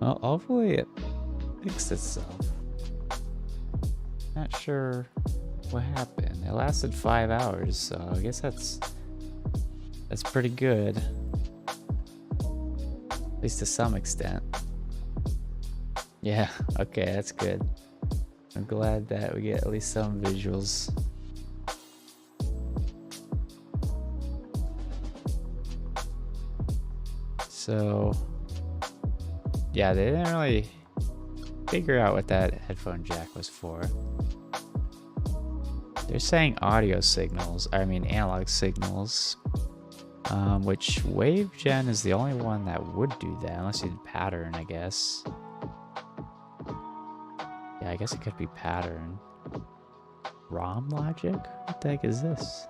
Well, hopefully it fixed itself. Not sure what happened. It lasted 5 hours, so I guess that's pretty good. At least to some extent. Yeah, okay, that's good. I'm glad that we get at least some visuals. So, yeah, they didn't really figure out what that headphone jack was for. They're saying audio signals, analog signals, which WaveGen is the only one that would do that, unless you did pattern, I guess. Yeah, I guess it could be pattern. ROM logic? What the heck is this?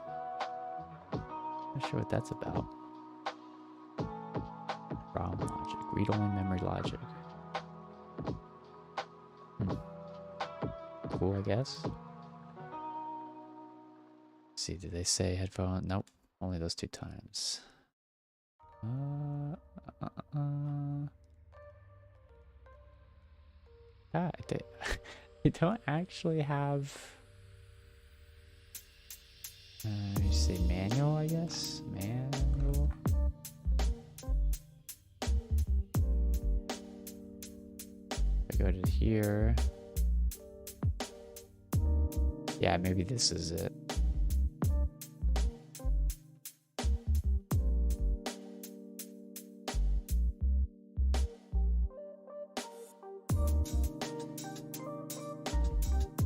Not sure what that's about. ROM logic, read-only memory logic. Cool, I guess. Let's see, did they say headphone? Nope, only those 2 times. God, they don't actually have. You say manual, I guess. Manual. I go to here. Yeah, maybe this is it.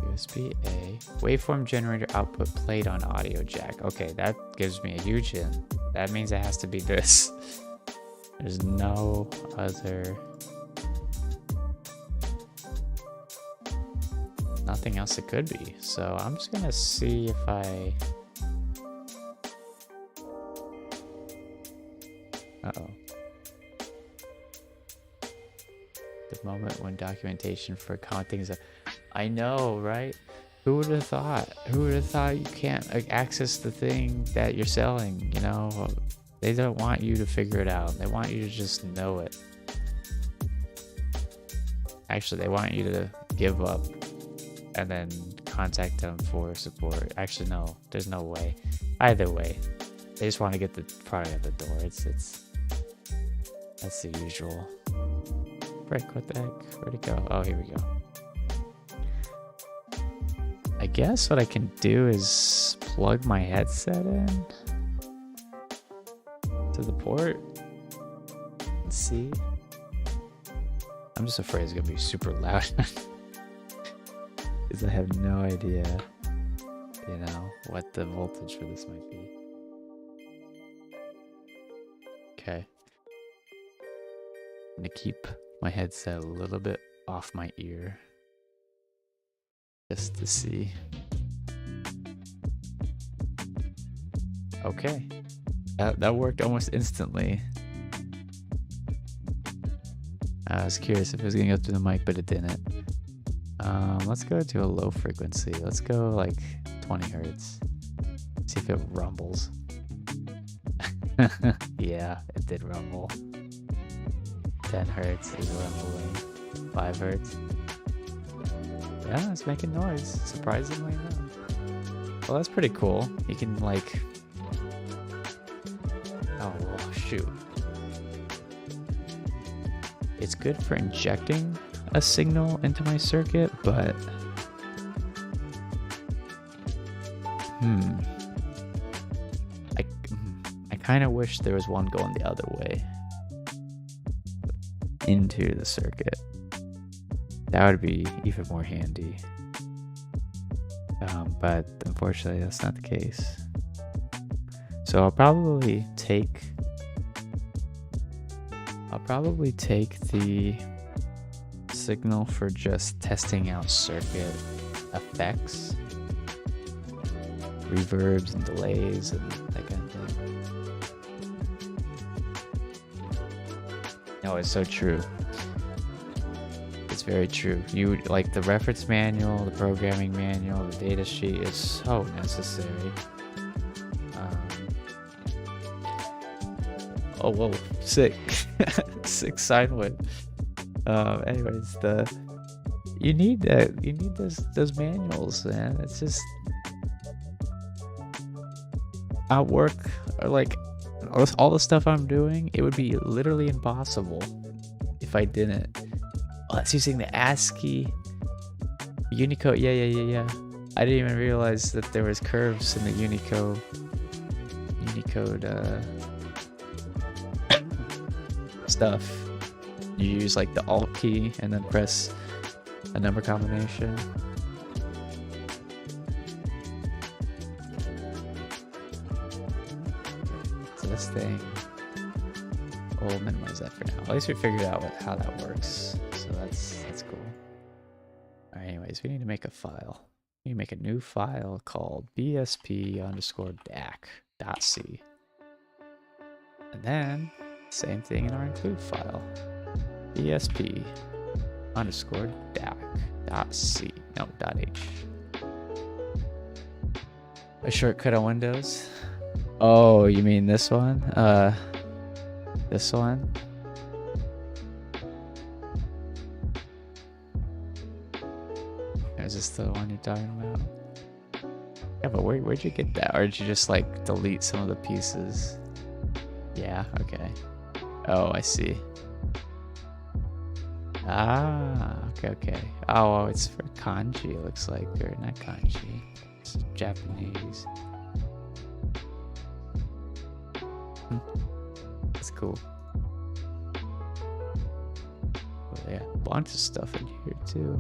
USB-A. Waveform generator output played on audio jack. Okay, that gives me a huge hint. That means it has to be this. There's no other... nothing else it could be. So I'm just gonna see if I... Uh-oh. The moment when documentation for counting is... I know, right? Who would have thought? Who would have thought you can't access the thing that you're selling, you know? They don't want you to figure it out. They want you to just know it. Actually, they want you to give up and then contact them for support. Actually, no, there's no way. Either way, they just want to get the product at the door. That's the usual. Frick, what the heck? Where'd it go? Oh, here we go. I guess what I can do is plug my headset in to the port and see. I'm just afraid it's gonna be super loud because I have no idea, you know, what the voltage for this might be. Okay. I'm gonna keep my headset a little bit off my ear. Just to see. Okay. That worked almost instantly. I was curious if it was going to go through the mic, but it didn't. Let's go to a low frequency. Let's go like 20 hertz. See if it rumbles. Yeah, it did rumble. 10 hertz is rumbling. 5 hertz. Yeah, it's making noise, surprisingly enough. Well, that's pretty cool. You can like... Oh, well, shoot. It's good for injecting a signal into my circuit, but... I kind of wish there was one going the other way. Into the circuit. That would be even more handy. But unfortunately, that's not the case. So I'll probably take the signal for just testing out circuit effects, reverbs and delays and that kind of thing. No, it's so true. It's very true. You like the reference manual, the programming manual, the data sheet is so necessary. Oh whoa, sick. Sick sine wave. Anyways, you need those manuals, man. It's just at work, or like all the stuff I'm doing, it would be literally impossible if I didn't. Oh, that's using the ASCII Unicode. Yeah. I didn't even realize that there was curves in the Unicode stuff. You use like the Alt key and then press a number combination. So this thing, we'll minimize that for now. At least we figured out how that works. So that's cool. All right, anyways, we need to make a file. We need to make a new file called bsp_dac.c. And then same thing in our include file. bsp_dac.c. No, .h. A shortcut on Windows. Oh, you mean this one? This one? Is this the one you're talking about? Yeah, but where'd you get that? Or did you just like delete some of the pieces? Yeah, okay. Oh, I see. Ah, okay. Oh, it's for kanji, it looks like. Or not kanji. It's Japanese. That's cool. Oh, yeah, a bunch of stuff in here too.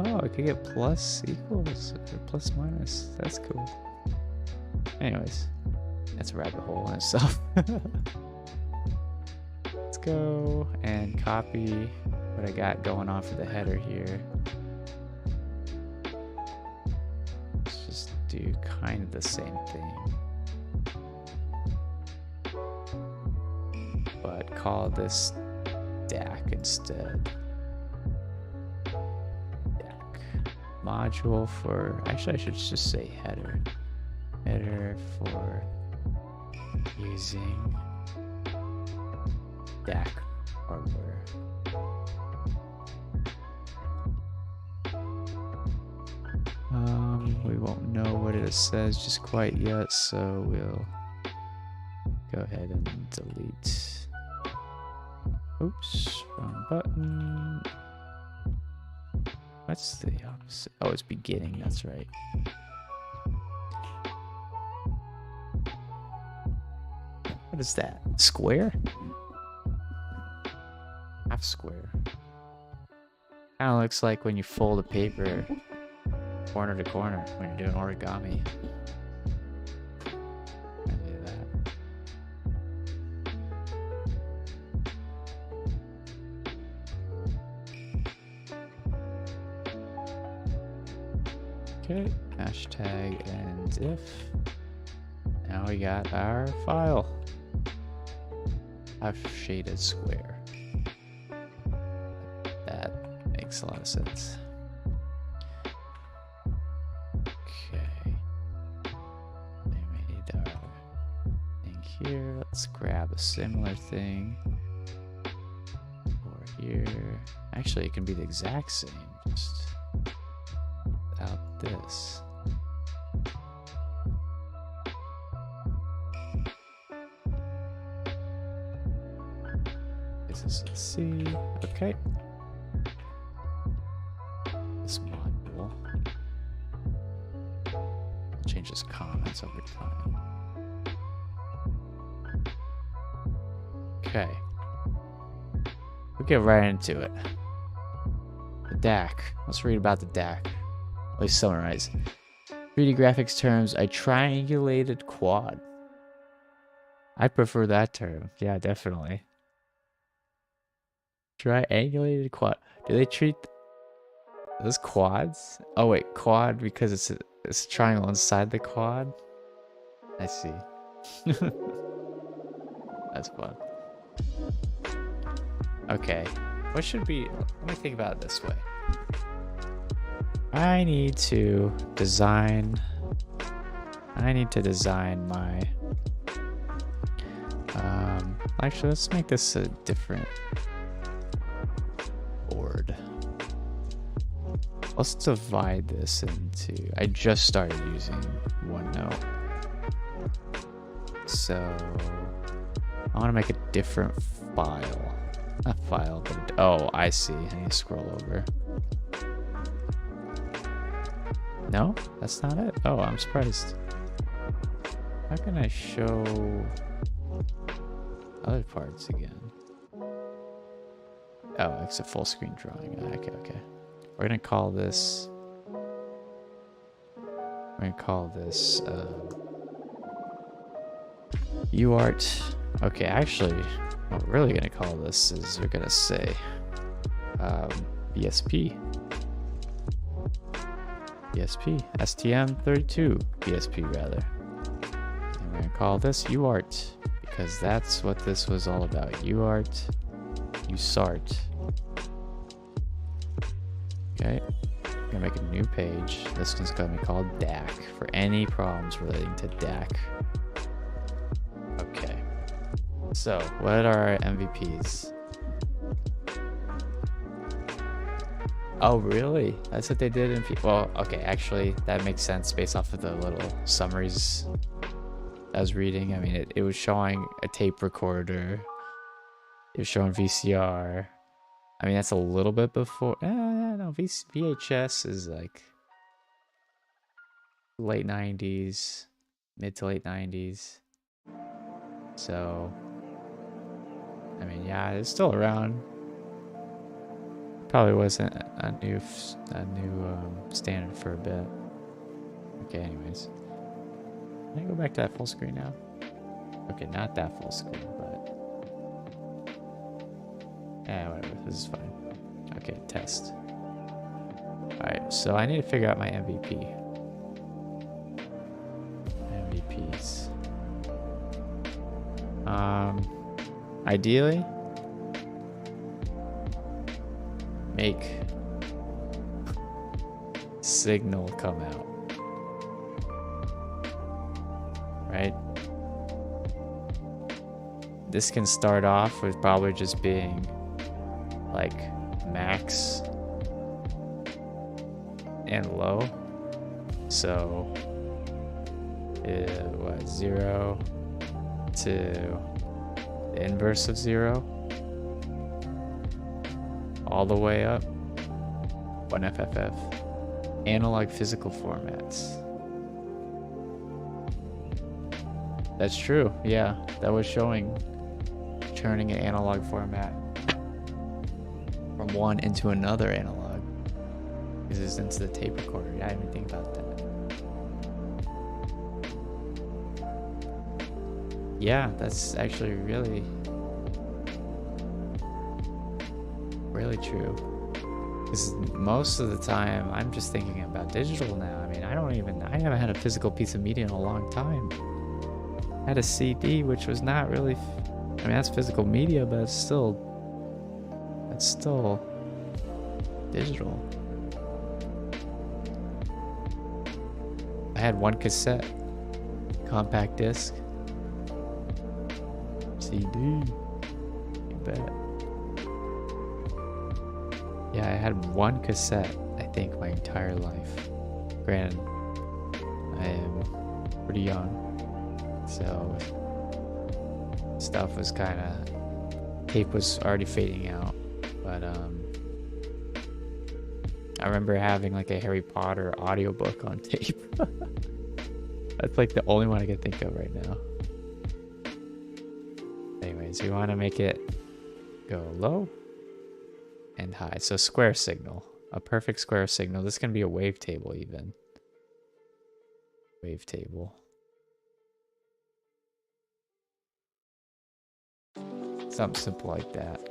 Oh, I could get plus equals or plus minus. That's cool. Anyways, that's a rabbit hole in itself. Let's go and copy what I got going on for the header here. Let's just do kind of the same thing, but call this DAC instead. Module for, actually I should just say header for using DAC hardware. We won't know what it says just quite yet, so we'll go ahead and delete. Oops, wrong button. What's the opposite? Oh, it's beginning, that's right. What is that? Square? Half square. Kind of looks like when you fold a paper corner to corner when you're doing origami. I do that. Okay, hashtag and if. Now we got our file. Half shaded square. That makes a lot of sense. Okay. Then we need our thing here. Let's grab a similar thing over here. Actually, it can be the exact same, just without this. This is C. Okay. This module. Changes comments over time. Okay. We'll get right into it. The DAC. Let's read about the DAC. Let me summarize. 3D graphics terms, a triangulated quad. I prefer that term. Yeah, definitely. Triangulated quad. Do they treat those quads? Oh wait, quad because it's a triangle inside the quad. I see. That's fun. Okay, what should be? Let me think about it this way. I need to design my. Actually, let's make this a different board. Let's divide this into, I just started using OneNote. So I want to make a different file. Not file, but oh, I see. I need to scroll over. No, that's not it. Oh, I'm surprised. How can I show other parts again? Oh, it's a full screen drawing. Okay, okay. We're gonna call this. UArt. Okay, actually, what we're really gonna call this is we're gonna say BSP. BSP. STM32 BSP rather. And we're gonna call this UArt because that's what this was all about. UArt. USART. Okay. I'm gonna make a new page. This one's gonna be called DAC for any problems relating to DAC. Okay. So, what are our MVPs? Oh, really? That's what they did in... Well, okay, actually, that makes sense based off of the little summaries I was reading. I mean, it was showing a tape recorder. It was showing VCR. I mean, that's a little bit before... no, VHS is like late 90s, mid to late 90s. So, I mean, yeah, it's still around. Probably wasn't a new standard for a bit. Okay, anyways. Can I go back to that full screen now? Okay, not that full screen, but... yeah, whatever, this is fine. Okay, test. Alright, so I need to figure out my MVP. MVPs. Ideally, make signal come out. Right? This can start off with probably just being like max and low. So what, 0 to the inverse of 0 all the way up 1 FFF. Analog physical formats. That's true, yeah, that was showing turning an analog format from one into another analog. This is into the tape recorder. Yeah, I didn't even think about that. Yeah, that's actually really true. Because most of the time, I'm just thinking about digital now. I mean, I haven't had a physical piece of media in a long time. I had a CD, which was not really, I mean, that's physical media, but it's still digital. I had one cassette, compact disc, CD, you bet. Yeah, I had one cassette, I think, my entire life. Granted, I am pretty young, so stuff was kind of, tape was already fading out, but I remember having like a Harry Potter audiobook on tape. That's like the only one I can think of right now. Anyways, we want to make it go low and high. So square signal, a perfect square signal. This can be a wavetable even. Wavetable. Something simple like that.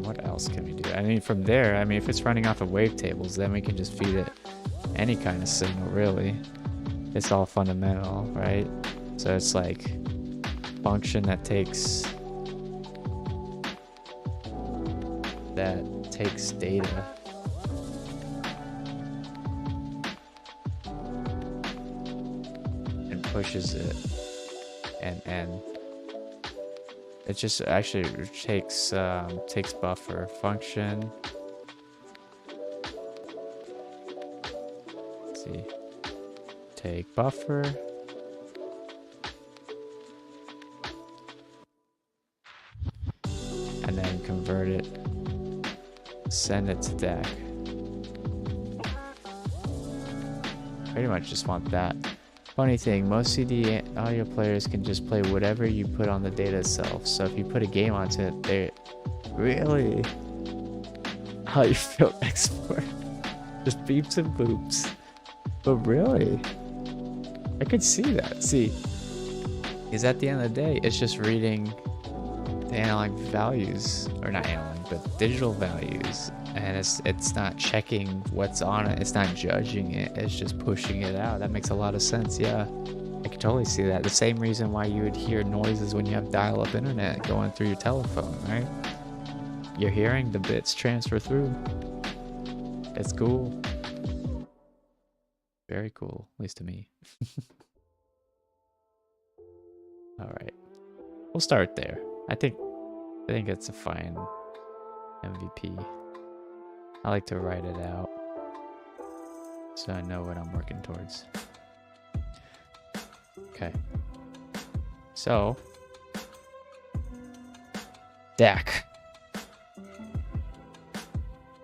What else can we do? I mean, from there, I mean, if it's running off of wavetables, then we can just feed it any kind of signal, really. It's all fundamental, right? So it's like function that takes data pushes it, and it just actually takes buffer function. Let's see, take buffer. And then convert it, send it to DAC. Pretty much just want that. Funny thing, most CD audio players can just play whatever you put on the data itself. So if you put a game onto it, they really how you feel export. Just beeps and boops. But really, I could see that. See, because at the end of the day, it's just reading the analog values, or not analog, but digital values, and it's not checking what's on it, it's not judging it, it's just pushing it out. That makes a lot of sense. Yeah, I could totally see that. The same reason why you would hear noises when you have dial-up internet going through your telephone, right? You're hearing the bits transfer through. It's cool. Very cool, at least to me. All right, we'll start there. I think it's a fine MVP. I like to write it out so I know what I'm working towards. Okay. So, DAC.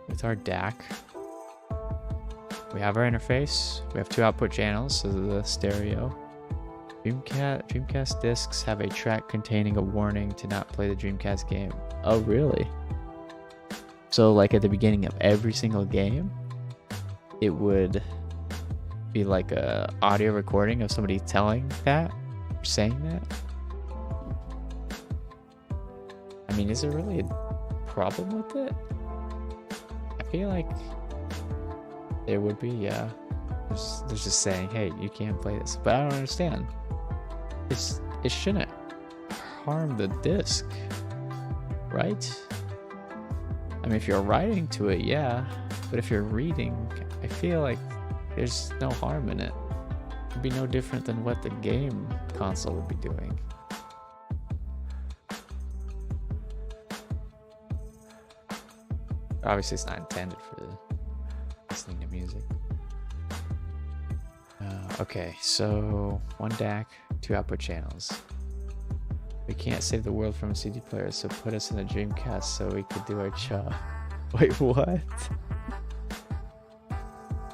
With our DAC, we have our interface. We have 2 output channels, so the stereo. Dreamcast discs have a track containing a warning to not play the Dreamcast game. Oh, really? So, like at the beginning of every single game, it would be like a audio recording of somebody telling that, or saying that. I mean, is there really a problem with it? I feel like there would be, yeah. There's just saying, hey, you can't play this, but I don't understand. It shouldn't harm the disc, right? I mean, if you're writing to it, yeah, but if you're reading, I feel like there's no harm in it. It'd be no different than what the game console would be doing. Obviously, it's not intended for listening to music. Okay, so 1 DAC, 2 output channels. We can't save the world from a CD player, so put us in a Dreamcast so we could do our job. Wait, what?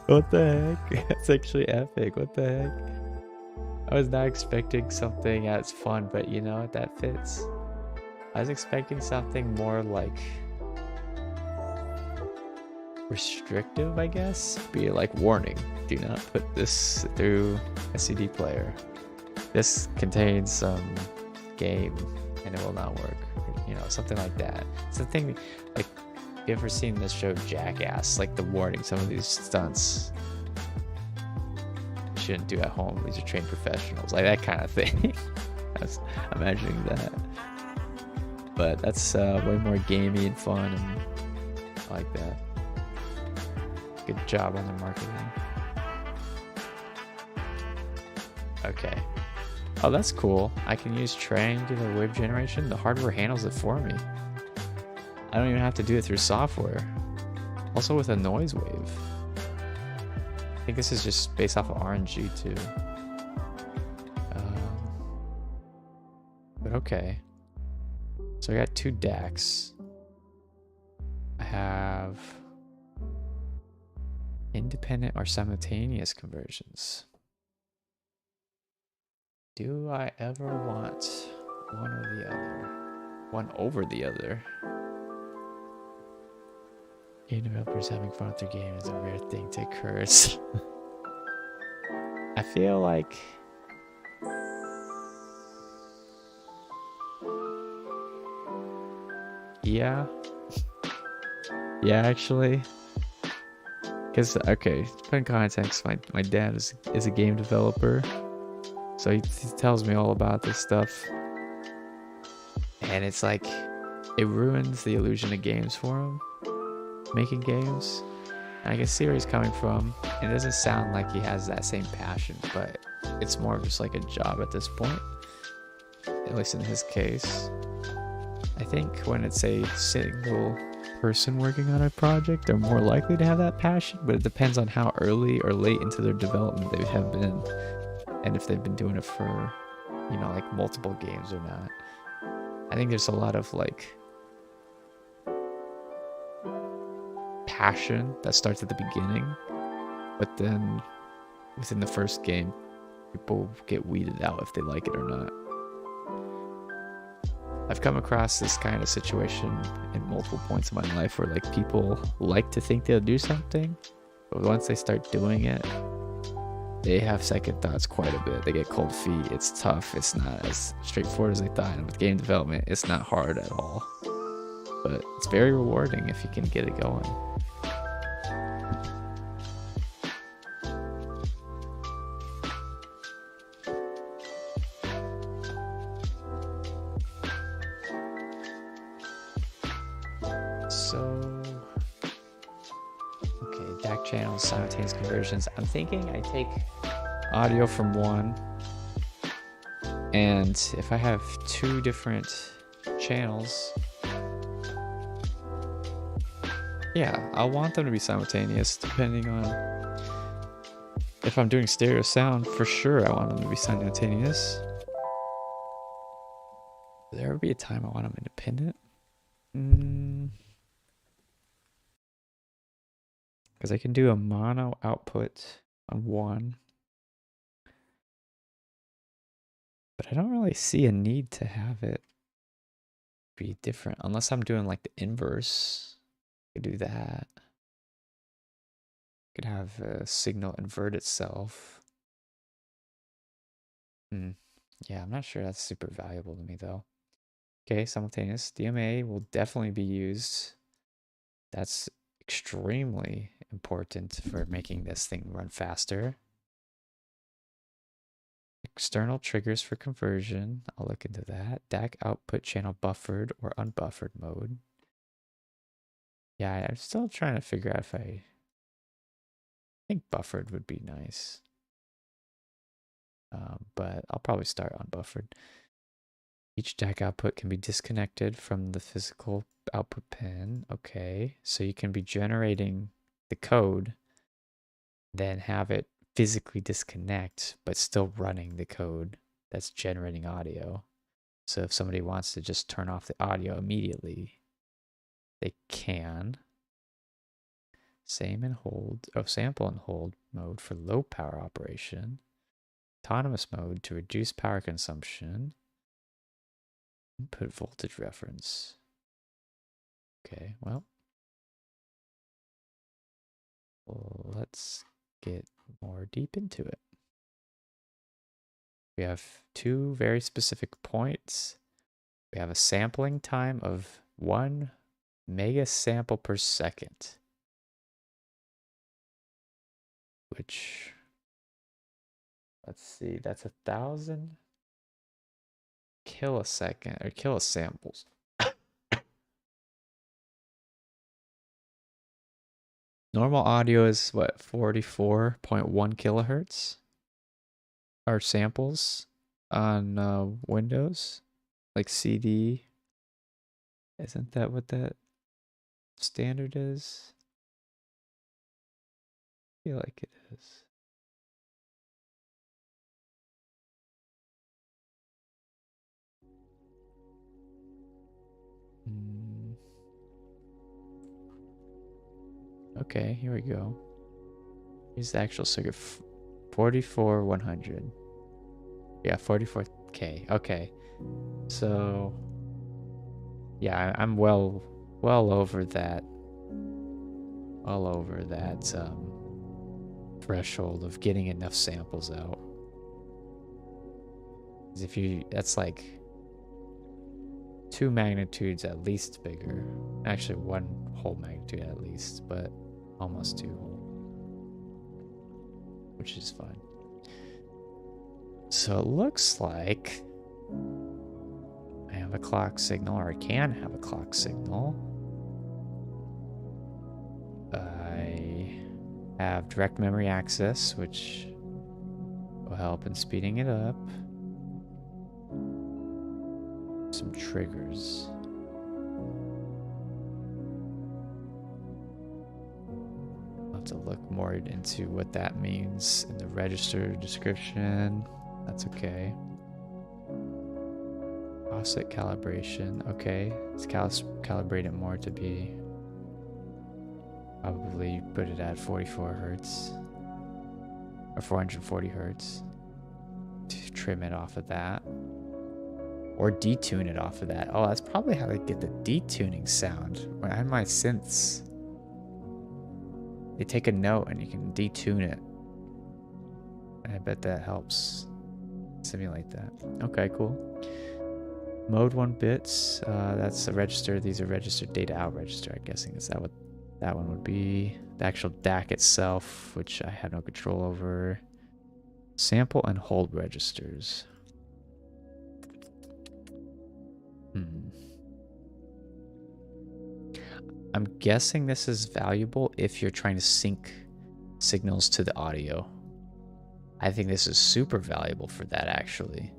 What the heck? That's actually epic. What the heck? I was not expecting something as fun, but you know what? That fits. I was expecting something more like restrictive, I guess. Be like, warning, do not put this through a CD player. This contains some game and it will not work. You know, something like that. It's the thing, like, you ever seen this show Jackass? Like the warning, some of these stunts you shouldn't do at home. These are trained professionals, like that kind of thing. I was imagining that. But that's way more gamey and fun, and I like that. Good job on the marketing. Okay. Oh, that's cool. I can use triangular wave generation. The hardware handles it for me. I don't even have to do it through software. Also with a noise wave. I think this is just based off of RNG too. But okay. So I got 2 DACs. I have independent or simultaneous conversions. Do I ever want one or the other? One over the other? Game developers having fun with their game is a rare thing to occur. I feel like yeah, actually, because okay, put in context, my dad is a game developer, so he tells me all about this stuff, and it's like it ruins the illusion of games for him, making games. And I can see where he's coming from. It doesn't sound like he has that same passion, but it's more of just like a job at this point, at least in his case. I think when it's a single person working on a project, they're more likely to have that passion, but it depends on how early or late into their development they have been, and if they've been doing it for, you know, like multiple games or not. I think there's a lot of like passion that starts at the beginning, but then within the first game, people get weeded out if they like it or not. I've come across this kind of situation in multiple points of my life where like people like to think they'll do something, but once they start doing it, they have second thoughts quite a bit. They get cold feet. It's tough. It's not as straightforward as they thought. And with game development, it's not hard at all, but it's very rewarding if you can get it going. Channels, simultaneous conversions. I'm thinking I take audio from one, and if I have two different channels, yeah, I'll want them to be simultaneous depending on if I'm doing stereo sound. For sure I want them to be simultaneous. Will there ever be a time I want them independent? Because I can do a mono output on one, but I don't really see a need to have it be different unless I'm doing like the inverse. I could do that. I could have a signal invert itself. Yeah, I'm not sure that's super valuable to me though. Okay, simultaneous DMA will definitely be used. That's extremely important for making this thing run faster. External triggers for conversion. I'll look into that. DAC output channel buffered or unbuffered mode. Yeah, I'm still trying to figure out if I think buffered would be nice. But I'll probably start unbuffered. Each DAC output can be disconnected from the physical output pin. Okay, so you can be generating the code, then have it physically disconnect, but still running the code that's generating audio. So if somebody wants to just turn off the audio immediately, they can. Same and hold, sample and hold mode for low power operation. Autonomous mode to reduce power consumption. Input voltage reference. Okay, well, let's get more deep into it. We have two very specific points. We have a sampling time of 1 mega sample per second, which, let's see, that's 1,000 kilosecond or kilosamples. Normal audio is what, 44.1 kilohertz? Are samples on Windows, like CD. Isn't that what that standard is? I feel like it is. Okay, here we go. Here's the actual circuit. 44,100. Yeah, 44K. Okay. So yeah, I'm well over that. Well over that threshold of getting enough samples out. If you, that's like 2 magnitudes at least bigger. Actually, 1 whole magnitude at least, but almost 2 whole, which is fine. So it looks like I have a clock signal, or I can have a clock signal. I have direct memory access, which will help in speeding it up. Some triggers. I'll have to look more into what that means in the register description. That's okay. Offset calibration. Okay, let's calibrate it more to be. Probably put it at 44 hertz or 440 hertz to trim it off of that, or detune it off of that. Oh, that's probably how they get the detuning sound. When I have my synths, they take a note and you can detune it. And I bet that helps simulate that. Okay, cool. Mode 1 bits. That's a register. These are registered data out register. I'm guessing is that what that one would be. The actual DAC itself, which I have no control over. Sample and hold registers. I'm guessing this is valuable if you're trying to sync signals to the audio. I think this is super valuable for that, actually.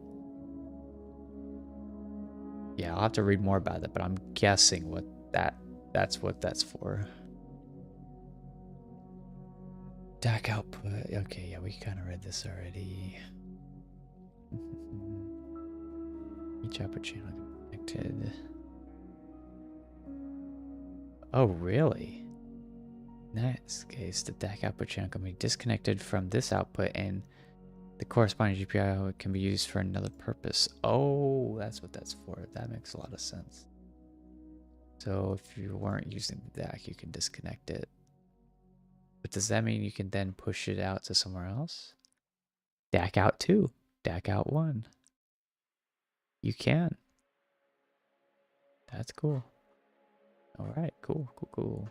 Yeah, I'll have to read more about that, but I'm guessing that's what that's for. DAC output. Okay, yeah, we kind of read this already. Each output channel connected. Oh, really? Nice. Okay, so the DAC output channel can be disconnected from this output and the corresponding GPIO can be used for another purpose. Oh, that's what that's for. That makes a lot of sense. So if you weren't using the DAC, you can disconnect it. But does that mean you can then push it out to somewhere else? DAC out 2, DAC out 1. You can. That's cool. All right, cool.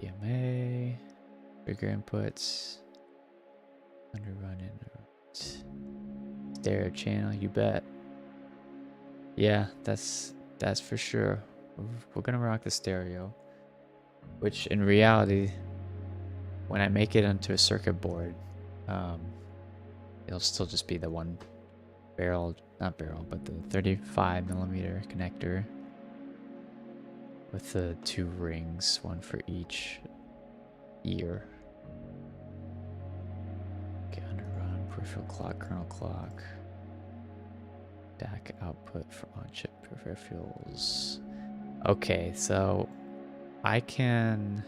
DMA, trigger inputs, underrun interrupt, stereo channel. You bet. Yeah, that's for sure. We're gonna rock the stereo, which in reality, when I make it onto a circuit board, it'll still just be the one barrel, not barrel, but the 35mm connector with the 2 rings, one for each ear. Okay, underrun, peripheral clock, kernel clock, DAC output for on-chip peripherals. Okay, so I can...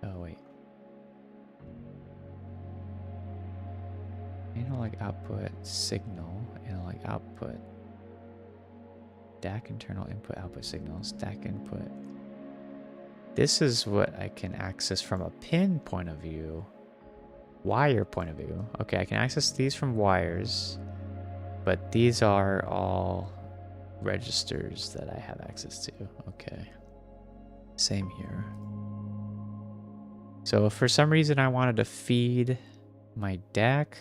Oh, wait. Analog output signal, analog output. DAC internal input output signals, DAC input. This is what I can access from a pin point of view. Wire point of view. Okay, I can access these from wires, but these are all registers that I have access to. Okay. Same here. So if for some reason I wanted to feed my DAC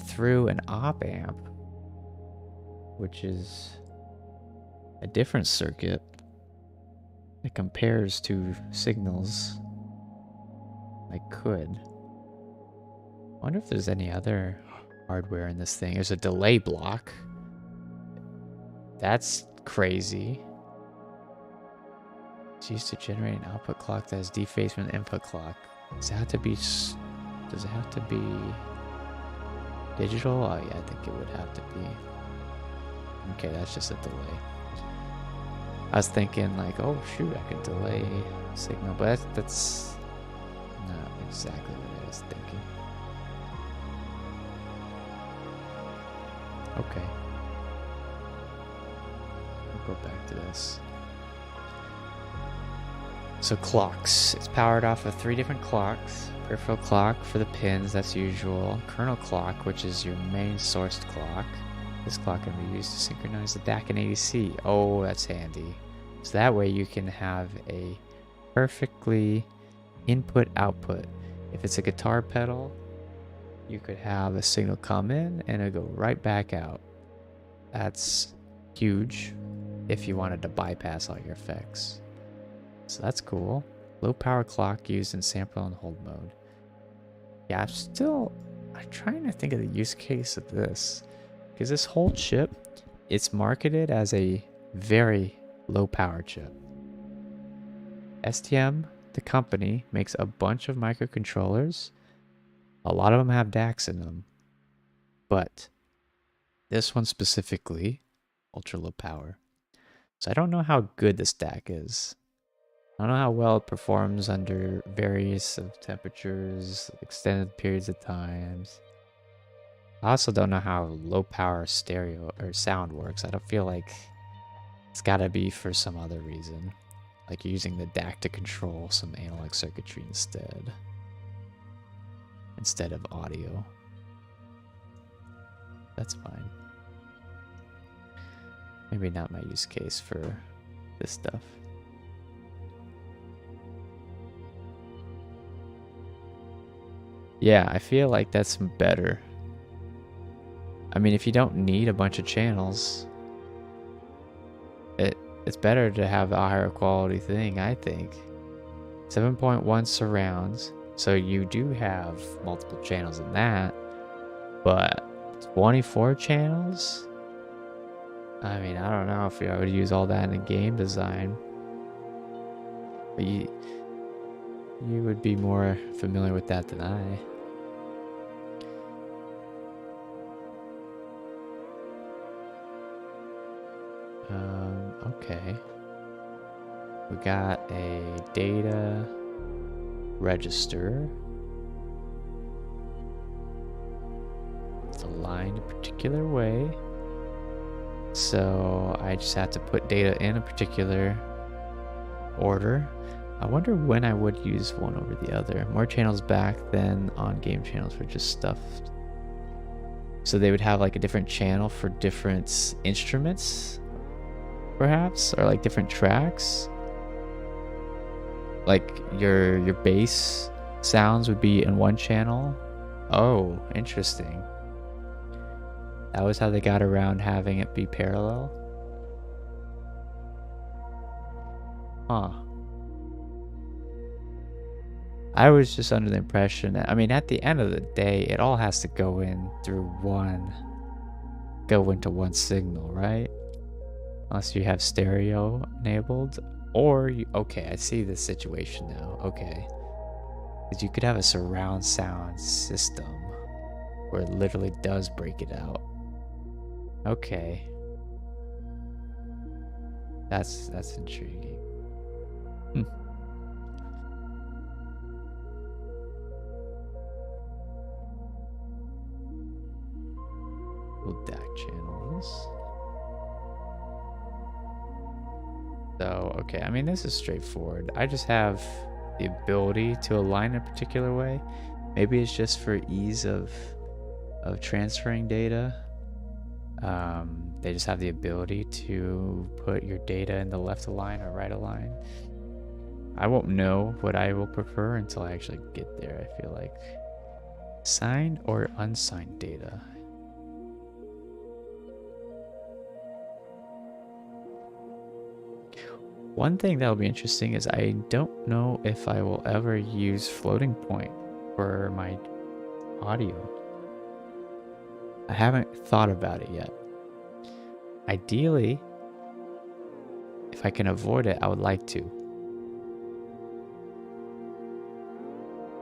through an op amp, which is a different circuit that compares to signals, I could. I wonder if there's any other hardware in this thing. There's a delay block. That's crazy. It's used to generate an output clock that is dephased from the input clock. Does it have to be digital? Oh yeah, I think it would have to be. Okay, that's just a delay. I was thinking like, oh shoot, I could delay signal, but that's not exactly what I was thinking. Okay. I'll go back to this. So clocks. It's powered off of 3 different clocks. Peripheral clock for the pins, that's usual. Kernel clock, which is your main sourced clock. This clock can be used to synchronize the DAC and ADC. Oh, that's handy. So that way you can have a perfectly input-output. If it's a guitar pedal, you could have a signal come in and it'll go right back out. That's huge. if you wanted to bypass all your effects. So that's cool. Low power clock used in sample and hold mode. Yeah, I'm trying to think of the use case of this. Because this whole chip, it's marketed as a very low power chip. STM, the company, makes a bunch of microcontrollers. A lot of them have DACs in them. But this one specifically, ultra low power. So I don't know how good this DAC is. I don't know how well it performs under various of temperatures, extended periods of times. I also don't know how low power stereo or sound works. I don't feel like it's gotta be for some other reason. Like you're using the DAC to control some analog circuitry instead of audio. That's fine. Maybe not my use case for this stuff. Yeah, I feel like that's better. I mean, if you don't need a bunch of channels, it's better to have a higher quality thing, I think. 7.1 surrounds, so you do have multiple channels in that, but 24 channels? I mean, I don't know if I would use all that in a game design. But you would be more familiar with that than I. Okay. We got a data register. It's aligned a particular way. So I just have to put data in a particular order. I wonder when I would use one over the other. More channels back than on game channels for just stuff. So they would have like a different channel for different instruments, perhaps, or like different tracks. Like your bass sounds would be in one channel. Oh, interesting. That was how they got around having it be parallel. Huh. I was just under the impression that, I mean, at the end of the day, it all has to go into one signal, right? Unless you have stereo enabled, or you, okay, I see the situation now. Okay, because you could have a surround sound system where it literally does break it out. Okay, that's intriguing. DAC channels. So, okay, I mean, this is straightforward. I just have the ability to align a particular way. Maybe it's just for ease of transferring data. They just have the ability to put your data in the left align or right align. I won't know what I will prefer until I actually get there, I feel like. Signed or unsigned data? One thing that'll be interesting is I don't know if I will ever use floating point for my audio. I haven't thought about it yet. Ideally, if I can avoid it, I would like to.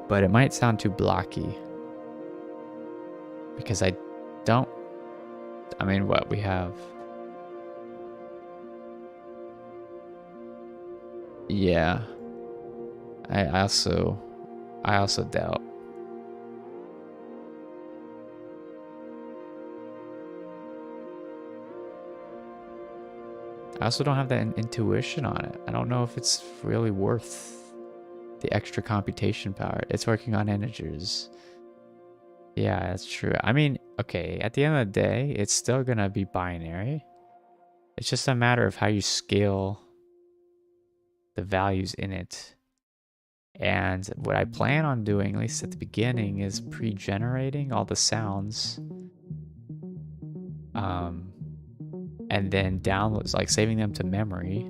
But it might sound too blocky. Because I mean, what we have... Yeah, I also doubt. I also don't have that intuition on it. I don't know if it's really worth the extra computation power. It's working on integers. Yeah, that's true. I mean, okay, at the end of the day, it's still gonna be binary. It's just a matter of how you scale the values in it. And what I plan on doing, at least at the beginning, is pre-generating all the sounds and then downloads, like saving them to memory.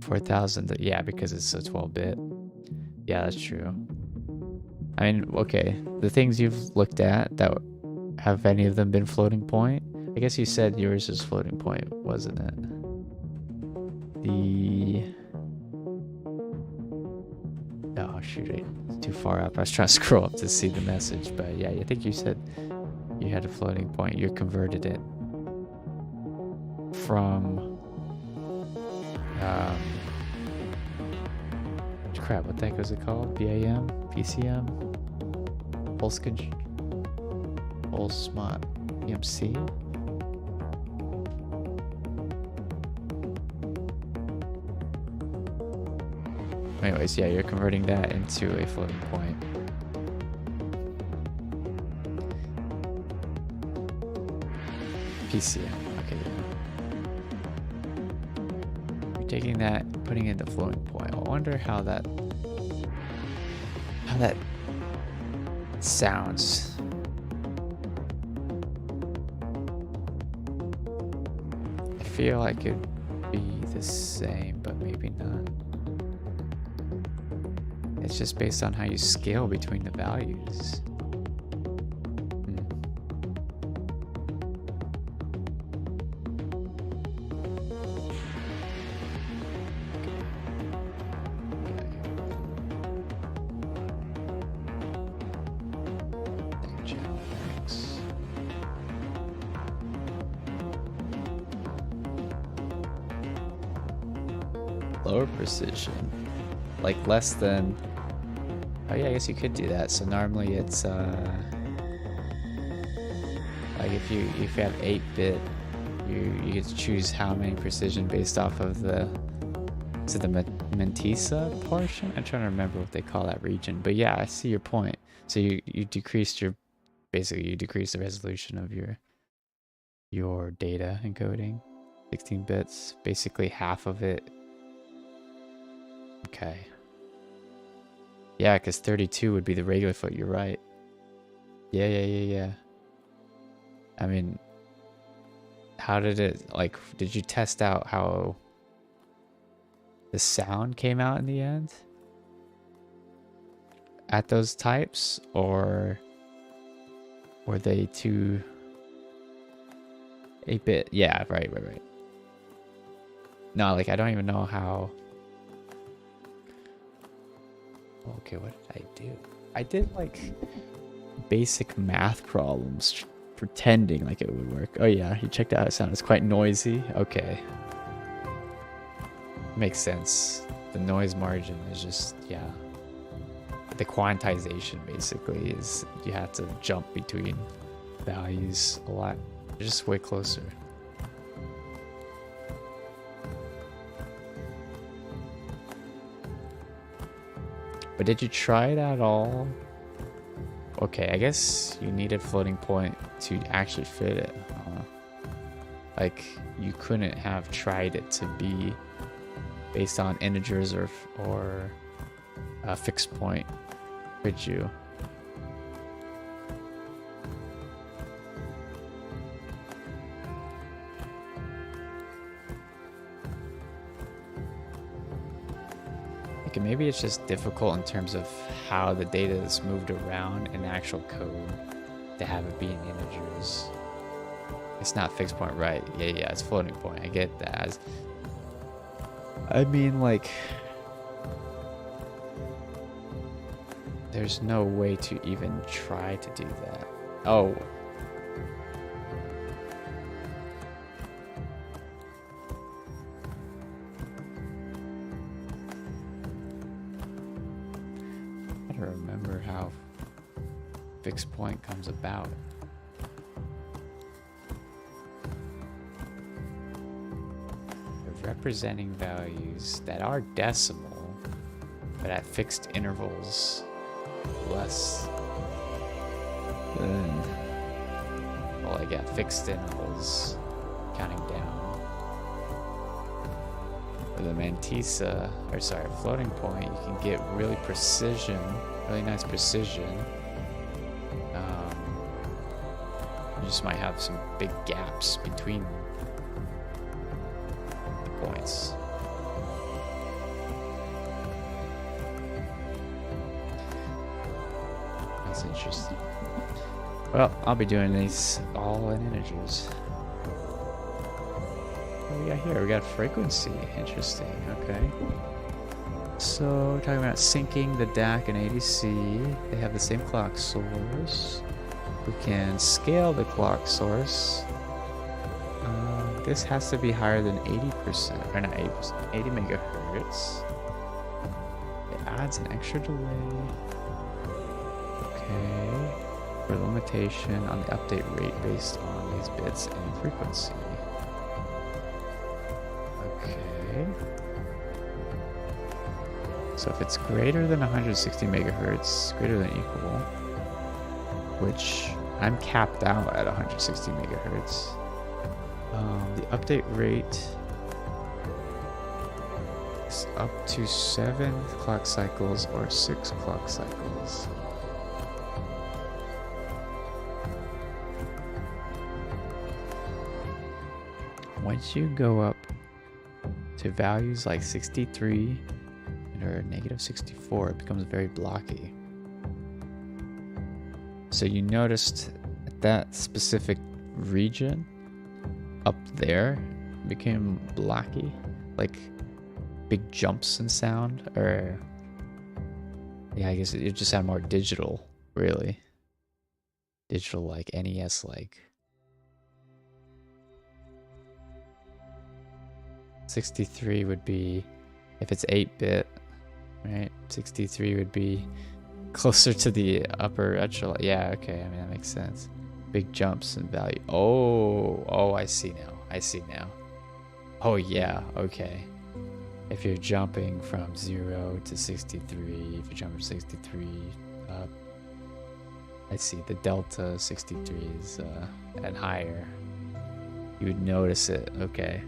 4,000, yeah, because it's a 12-bit. Yeah, that's true. I mean, okay, the things you've looked at, that have any of them been floating point? I guess you said yours is floating point, wasn't it? Oh shoot, it's too far up. I was trying to scroll up to see the message, but yeah, I think you said you had a floating point. You converted it from crap, what the heck was it called? BAM? PCM? Pulse Mod EMC? Anyways, yeah, you're converting that into a floating point. PCM, okay. You're taking that, putting it into floating point. I wonder how that sounds. I feel like it'd be the same, but maybe not. It's just based on how you scale between the values. Lower precision, like less than. Oh yeah, I guess you could do that. So normally it's like if you have 8-bit, you get to choose how many precision based off of the Mantissa portion. I'm trying to remember what they call that region, but yeah, I see your point. So you decreased basically you decrease the resolution of your data encoding, 16 bits, basically half of it. Okay. Yeah, because 32 would be the regular foot. You're right. Yeah. I mean, how did it, like, did you test out how the sound came out in the end at those types, or were they too 8-bit? Yeah, right. No, like, I don't even know how. Okay, what did I do? I did like basic math problems pretending like it would work. Oh yeah, you checked out how it sounded. It's quite noisy. Okay. Makes sense. The noise margin is just, yeah. The quantization basically is you have to jump between values a lot. You're just way closer. But did you try it at all? Okay, I guess you needed floating point to actually fit it. Like, you couldn't have tried it to be based on integers or a fixed point, could you? Maybe it's just difficult in terms of how the data is moved around in the actual code to have it be in integers. It's not fixed point, right? Yeah, it's floating point. I get that. I mean, like, there's no way to even try to do that. Oh. Fixed point comes about. They're representing values that are decimal, but at fixed intervals less than, well, I got fixed intervals counting down. With a Mantissa, or sorry, floating point, you can get really nice precision. You just might have some big gaps between the points. That's interesting. Well, I'll be doing these all in integers. What do we got here? We got frequency. Interesting. Okay. So, we're talking about syncing the DAC and ADC. They have the same clock source. We can scale the clock source. This has to be higher than 80%, or not 80%, 80 megahertz. It adds an extra delay. Okay. For limitation on the update rate based on these bits and frequency. Okay. So if it's greater than 160 megahertz, greater than equal, which I'm capped out at 160 megahertz. The update rate is up to 7 clock cycles or 6 clock cycles. Once you go up to values like 63 or negative 64, it becomes very blocky. So you noticed that specific region up there became blocky, like big jumps in sound, or yeah, I guess it just sounded more digital, really. Digital, like NES like. 63 would be, if it's 8-bit, right? 63 would be closer to the upper echelon. Yeah, okay, I mean, that makes sense. Big jumps in value. Oh, I see now. I see now. Oh, yeah, okay. If you're jumping from 0 to 63, if you jump from 63 up, I see the delta 63 is and higher. You would notice it, okay.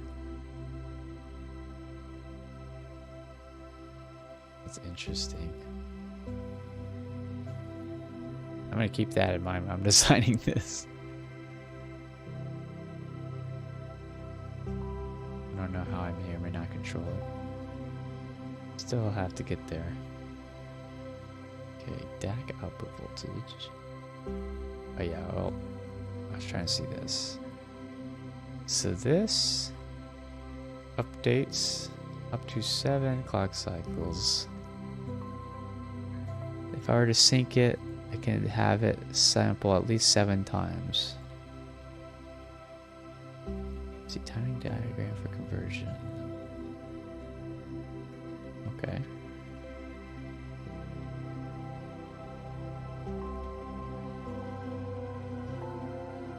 That's interesting. I'm gonna keep that in mind when I'm designing this. I don't know how I may or may not control it. Still have to get there. Okay, DAC output voltage. Oh yeah, well, I was trying to see this. So this updates up to 7 clock cycles. If I were to sync it, I can have it sample at least 7 times. See, timing diagram for conversion. Okay.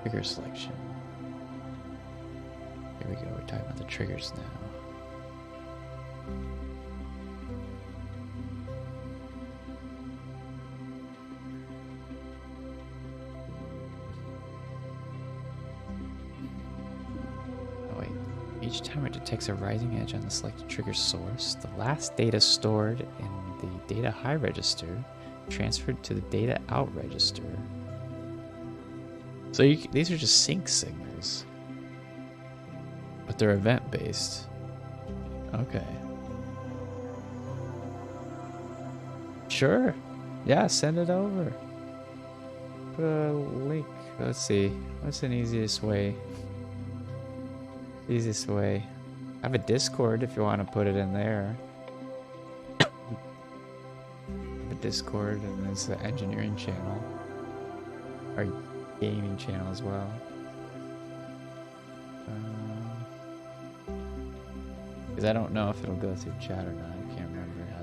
Trigger selection. Here we go, we're talking about the triggers now. Each time it detects a rising edge on the selected trigger source, the last data stored in the data high register transferred to the data out register. So these are just sync signals, but they're event based. Okay. Sure. Yeah, send it over. Put a link. Let's see. What's an easiest way? Easiest way. I have a Discord if you want to put it in there. I have a Discord, and there's the engineering channel. Or gaming channel as well. Because I don't know if it'll go through chat or not. I can't remember how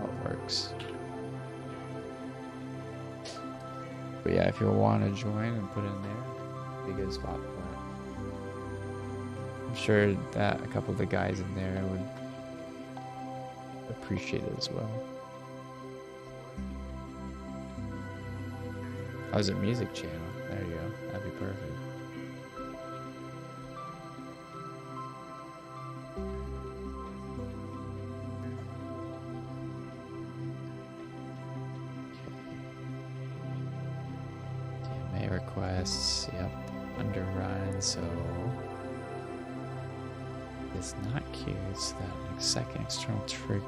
it works. But yeah, if you want to join and put in there, be a good spot for it. I'm sure that a couple of the guys in there would appreciate it as well. Oh, it's a music channel. There you go. That'd be perfect. requests. Yep. Underrun, so it's not queued, so that second external trigger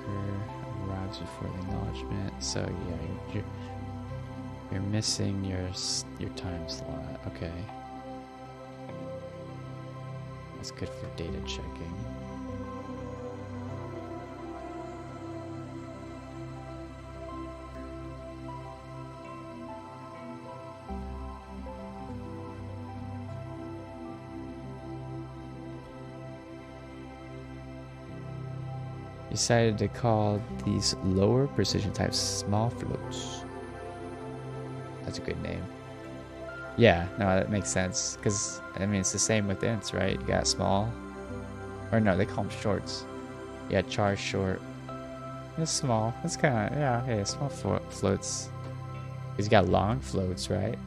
arrives before the acknowledgement. So yeah, you're missing your time slot. Okay. That's good for data checking. Decided to call these lower precision types small floats. That's a good name. Yeah, no, that makes sense. Because, I mean, it's the same with ints, right? You got small. Or no, they call them shorts. You got char short. It's small. It's kind of, yeah, small floats. Because you got long floats, right?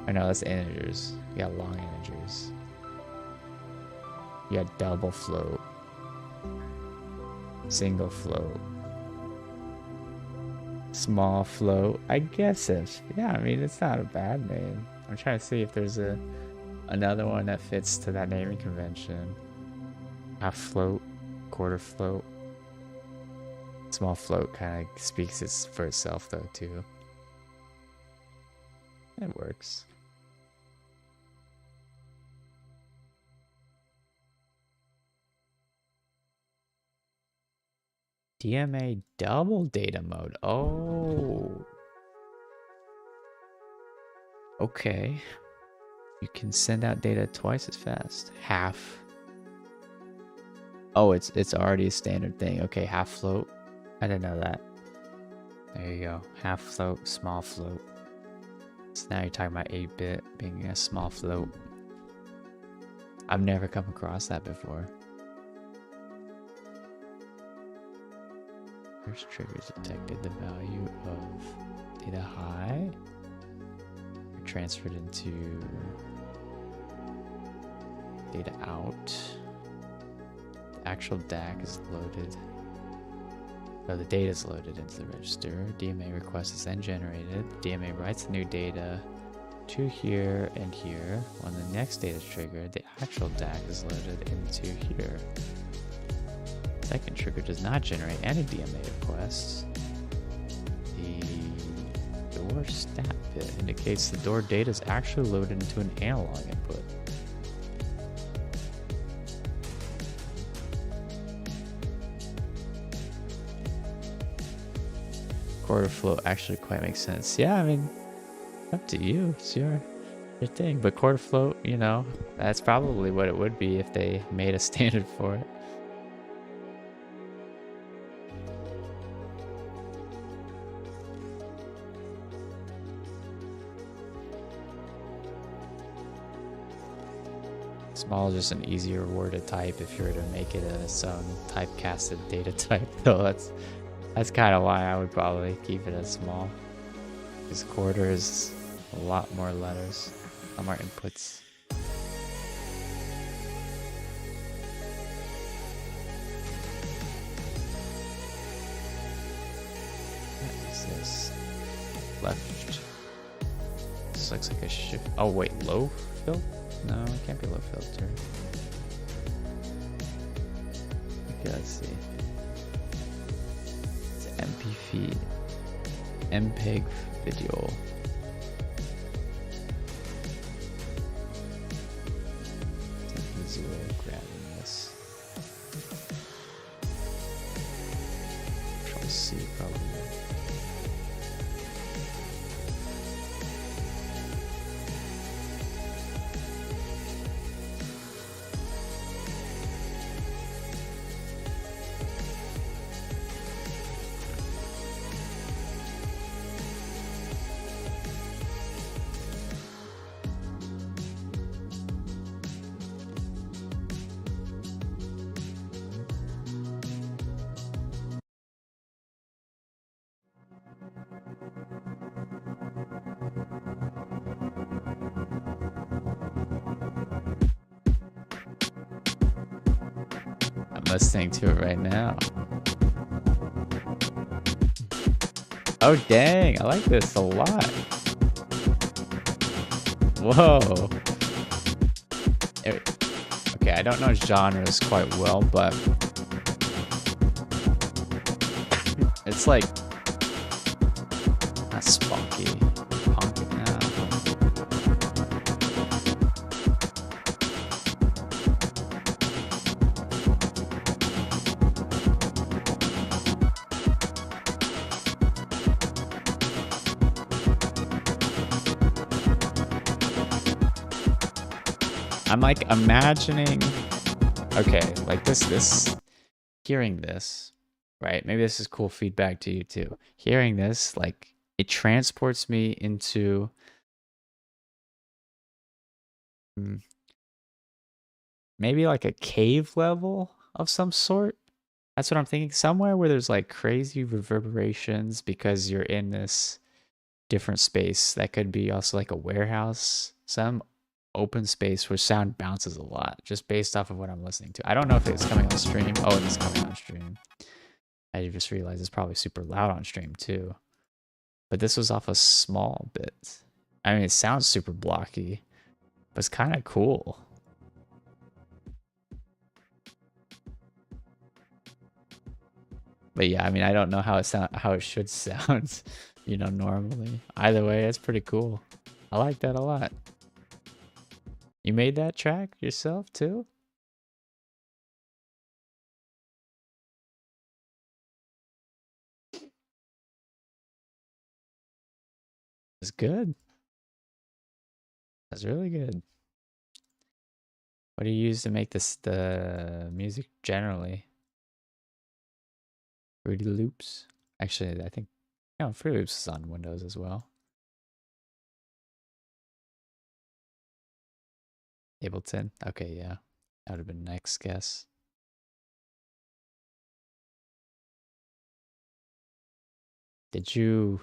I know, that's integers. You got long integers. You got double float. Single float. Small float. I guess yeah, I mean, it's not a bad name. I'm trying to see if there's another one that fits to that naming convention. Half float, quarter float. Small float kind of speaks for itself though too. It works. DMA double data mode. Oh. Okay. You can send out data twice as fast. Half. Oh, it's already a standard thing. Okay, half float. I didn't know that. There you go. Half float, small float. So now you're talking about 8-bit being a small float. I've never come across that before. First triggers detected. The value of data high are transferred into data out. The actual DAC is loaded. Oh, the data is loaded into the register. DMA request is then generated. DMA writes the new data to here and here. When the next data is triggered, the actual DAC is loaded into here. Second trigger does not generate any DMA requests. The door stat bit indicates the door data is actually loaded into an analog input. Quarter float actually quite makes sense. Yeah, I mean, up to you. It's your thing. But quarter float, you know, that's probably what it would be if they made a standard for it. Small is just an easier word to type if you were to make it some typecasted data type. So that's kind of why I would probably keep it as small. Because quarter is a lot more letters, a lot more inputs. What is this? Left. This looks like a shift. Oh wait, low fill? No, it can't be low filter. Okay, let's see. It's MP feed. MPEG video. It's an easy way of grabbing this. Control C probably. Listening to it right now. Oh dang, I like this a lot. Whoa. Okay, I don't know genres quite well, but it's like not spunky, punk. I'm like imagining, okay, like this, hearing this, right? Maybe this is cool feedback to you too. Hearing this, like it transports me into maybe like a cave level of some sort. That's what I'm thinking. Somewhere where there's like crazy reverberations because you're in this different space. That could be also like a warehouse, some open space where sound bounces a lot just based off of what I'm listening to. I don't know if it's coming on stream. Oh, it is coming on stream. I just realized it's probably super loud on stream too. But this was off a small bit. I mean, it sounds super blocky, but it's kind of cool. But yeah, I mean, I don't know how it should sound, you know, normally. Either way, it's pretty cool. I like that a lot. You made that track yourself too? It's good. That's really good. What do you use to make the music generally? Fruity Loops? Actually, I think Fruity Loops is on Windows as well. Ableton? Okay, yeah. That would have been next guess. Did you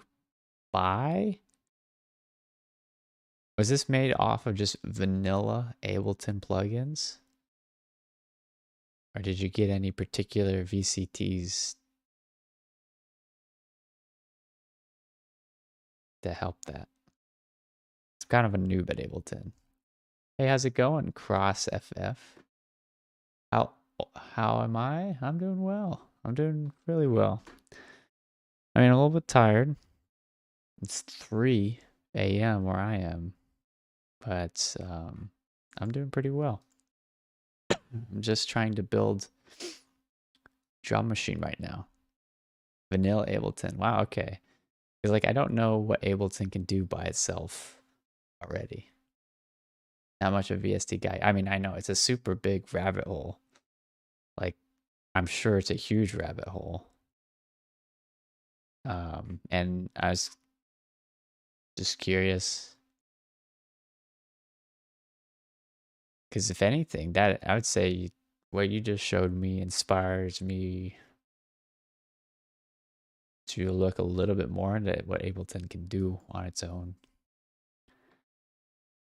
buy? Was this made off of just vanilla Ableton plugins? Or did you get any particular VCTs to help that? It's kind of a noob at Ableton. Hey, how's it going, Cross FF? How am I? I'm doing well. I'm doing really well. I mean, a little bit tired. It's 3 a.m. where I am, but I'm doing pretty well. I'm just trying to build drum machine right now. Vanilla Ableton. Wow, okay. Because like I don't know what Ableton can do by itself already. Not much of a VST guy. I mean, I know it's a super big rabbit hole. Like, I'm sure it's a huge rabbit hole. And I was just curious. Because if anything, that I would say what you just showed me inspires me to look a little bit more into what Ableton can do on its own.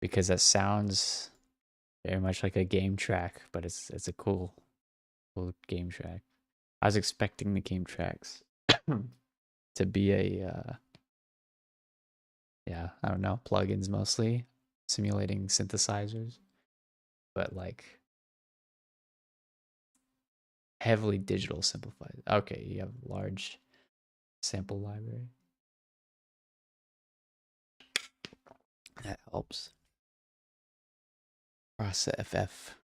Because that sounds very much like a game track, but it's a cool game track. I was expecting the game tracks to be a yeah, I don't know, plugins mostly, simulating synthesizers, but like heavily digital simplified. Okay, you have large sample library. That helps. Cross FF.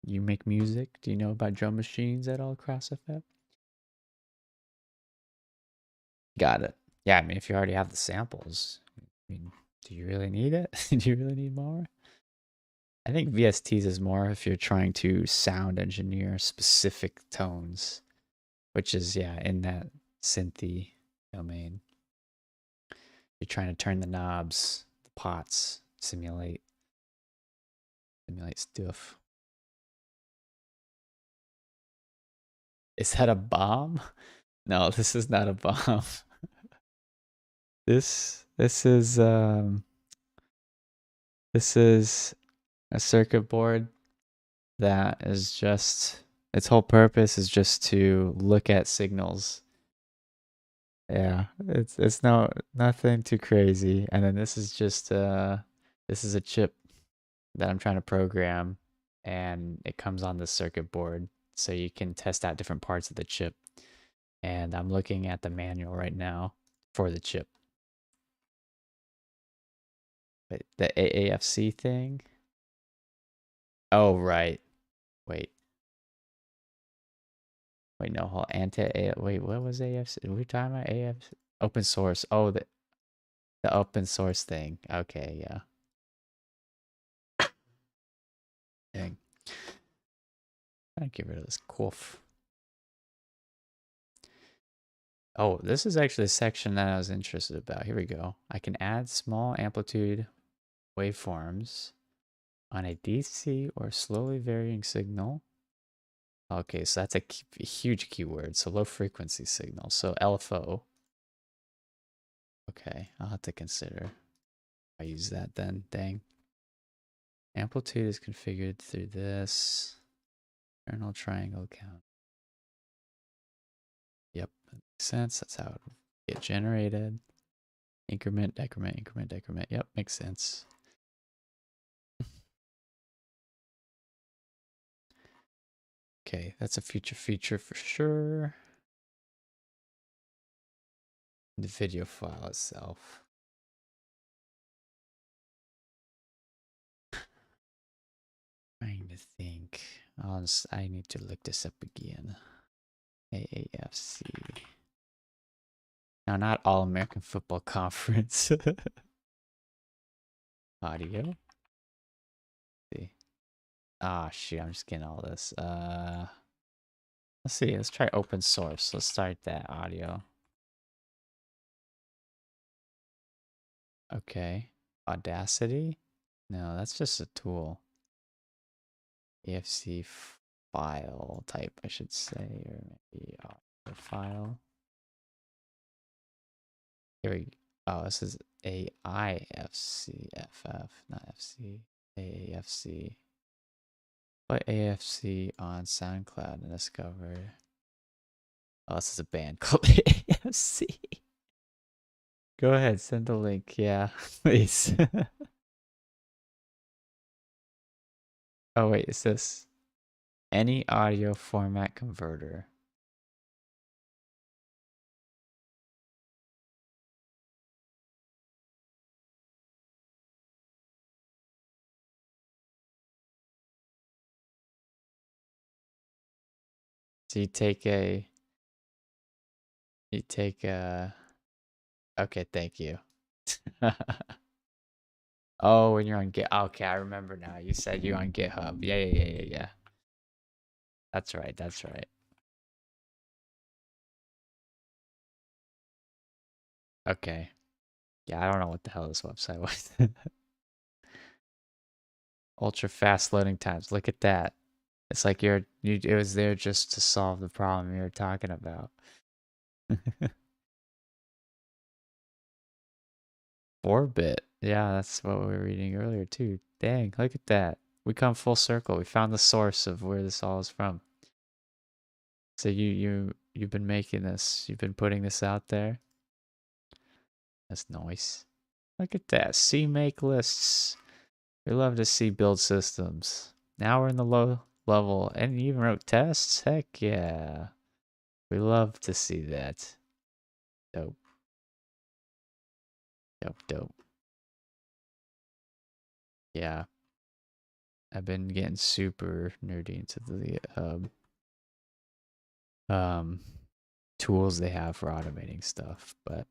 You make music? Do you know about drum machines at all, Cross FF? Got it. Yeah, I mean, if you already have the samples, I mean, do you really need it? Do you really need more? I think VSTs is more if you're trying to sound engineer specific tones, which is, yeah, in that synthy domain. You're trying to turn the knobs, the pots, simulate stuff. Is that a bomb? No, this is not a bomb. This is a circuit board that is just, its whole purpose is just to look at signals. Yeah, it's nothing too crazy. And then this is just This is a chip that I'm trying to program, and it comes on the circuit board, so you can test out different parts of the chip. And I'm looking at the manual right now for the chip. But the AAFC thing? Oh, right. Wait. Wait, no, hold wait, what was AFC? Were we talking about AFC? Open source. Oh, the open source thing. Okay, yeah. Dang. Trying to get rid of this cough. Oh, this is actually a section that I was interested about. Here we go. I can add small amplitude waveforms on a DC or slowly varying signal. Okay, so that's a huge keyword. So low frequency signal. So LFO. Okay, I'll have to consider. I use that then. Dang. Amplitude is configured through this. Kernel triangle count. Yep, that makes sense. That's how it would get generated. Increment, decrement, increment, decrement. Yep, makes sense. Okay, that's a future feature for sure. The video file itself. Trying to think. I need to look this up again. AAFC. Now, not All American Football Conference. Audio. See. Ah, shoot, I'm just getting all this. Let's see. Let's try open source. Let's start that audio. Okay. Audacity? No, that's just a tool. AFC file type, I should say, or maybe audio file. Here we go. Oh, this is AIFCFF, not FC. AAFC. Put AFC on SoundCloud and discover. Oh, this is a band called AFC. Go ahead, send the link. Yeah, please. Oh, wait, is this any audio format converter? So you take a, okay, thank you. Oh, when you're on Git, okay, I remember now. You said you're on GitHub. Yeah. That's right, that's right. Okay. Yeah, I don't know what the hell this website was. Ultra fast loading times. Look at that. It's like it was there just to solve the problem you were talking about. 4-bit. Yeah, that's what we were reading earlier too. Dang, look at that. We come full circle. We found the source of where this all is from. So you've been making this. You've been putting this out there. That's nice. Look at that. CMake lists. We love to see build systems. Now we're in the low level and you even wrote tests? Heck yeah. We love to see that. Dope. Dope. Yeah. I've been getting super nerdy into the tools they have for automating stuff, but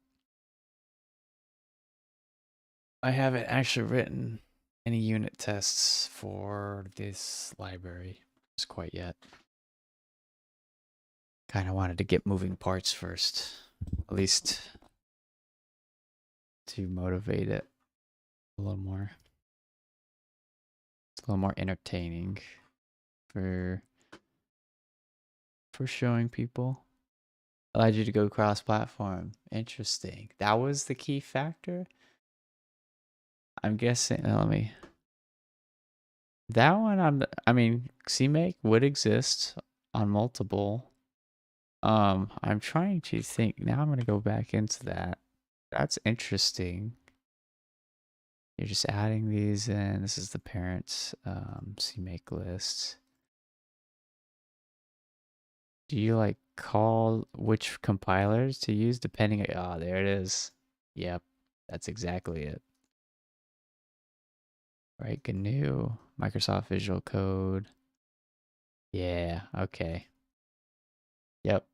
I haven't actually written any unit tests for this library just quite yet. Kind of wanted to get moving parts first, at least to motivate it a little more. It's a little more entertaining for showing people. Allowed you to go cross-platform. Interesting. That was the key factor? I'm guessing, let me. That one, I mean, CMake would exist on multiple. I'm trying to think. Now I'm going to go back into that. That's interesting. You're just adding these in. This is the parents CMake list. Do you like call which compilers to use depending? Oh, there it is. Yep, that's exactly it. Right, GNU, Microsoft Visual Code. Yeah, okay. Yep.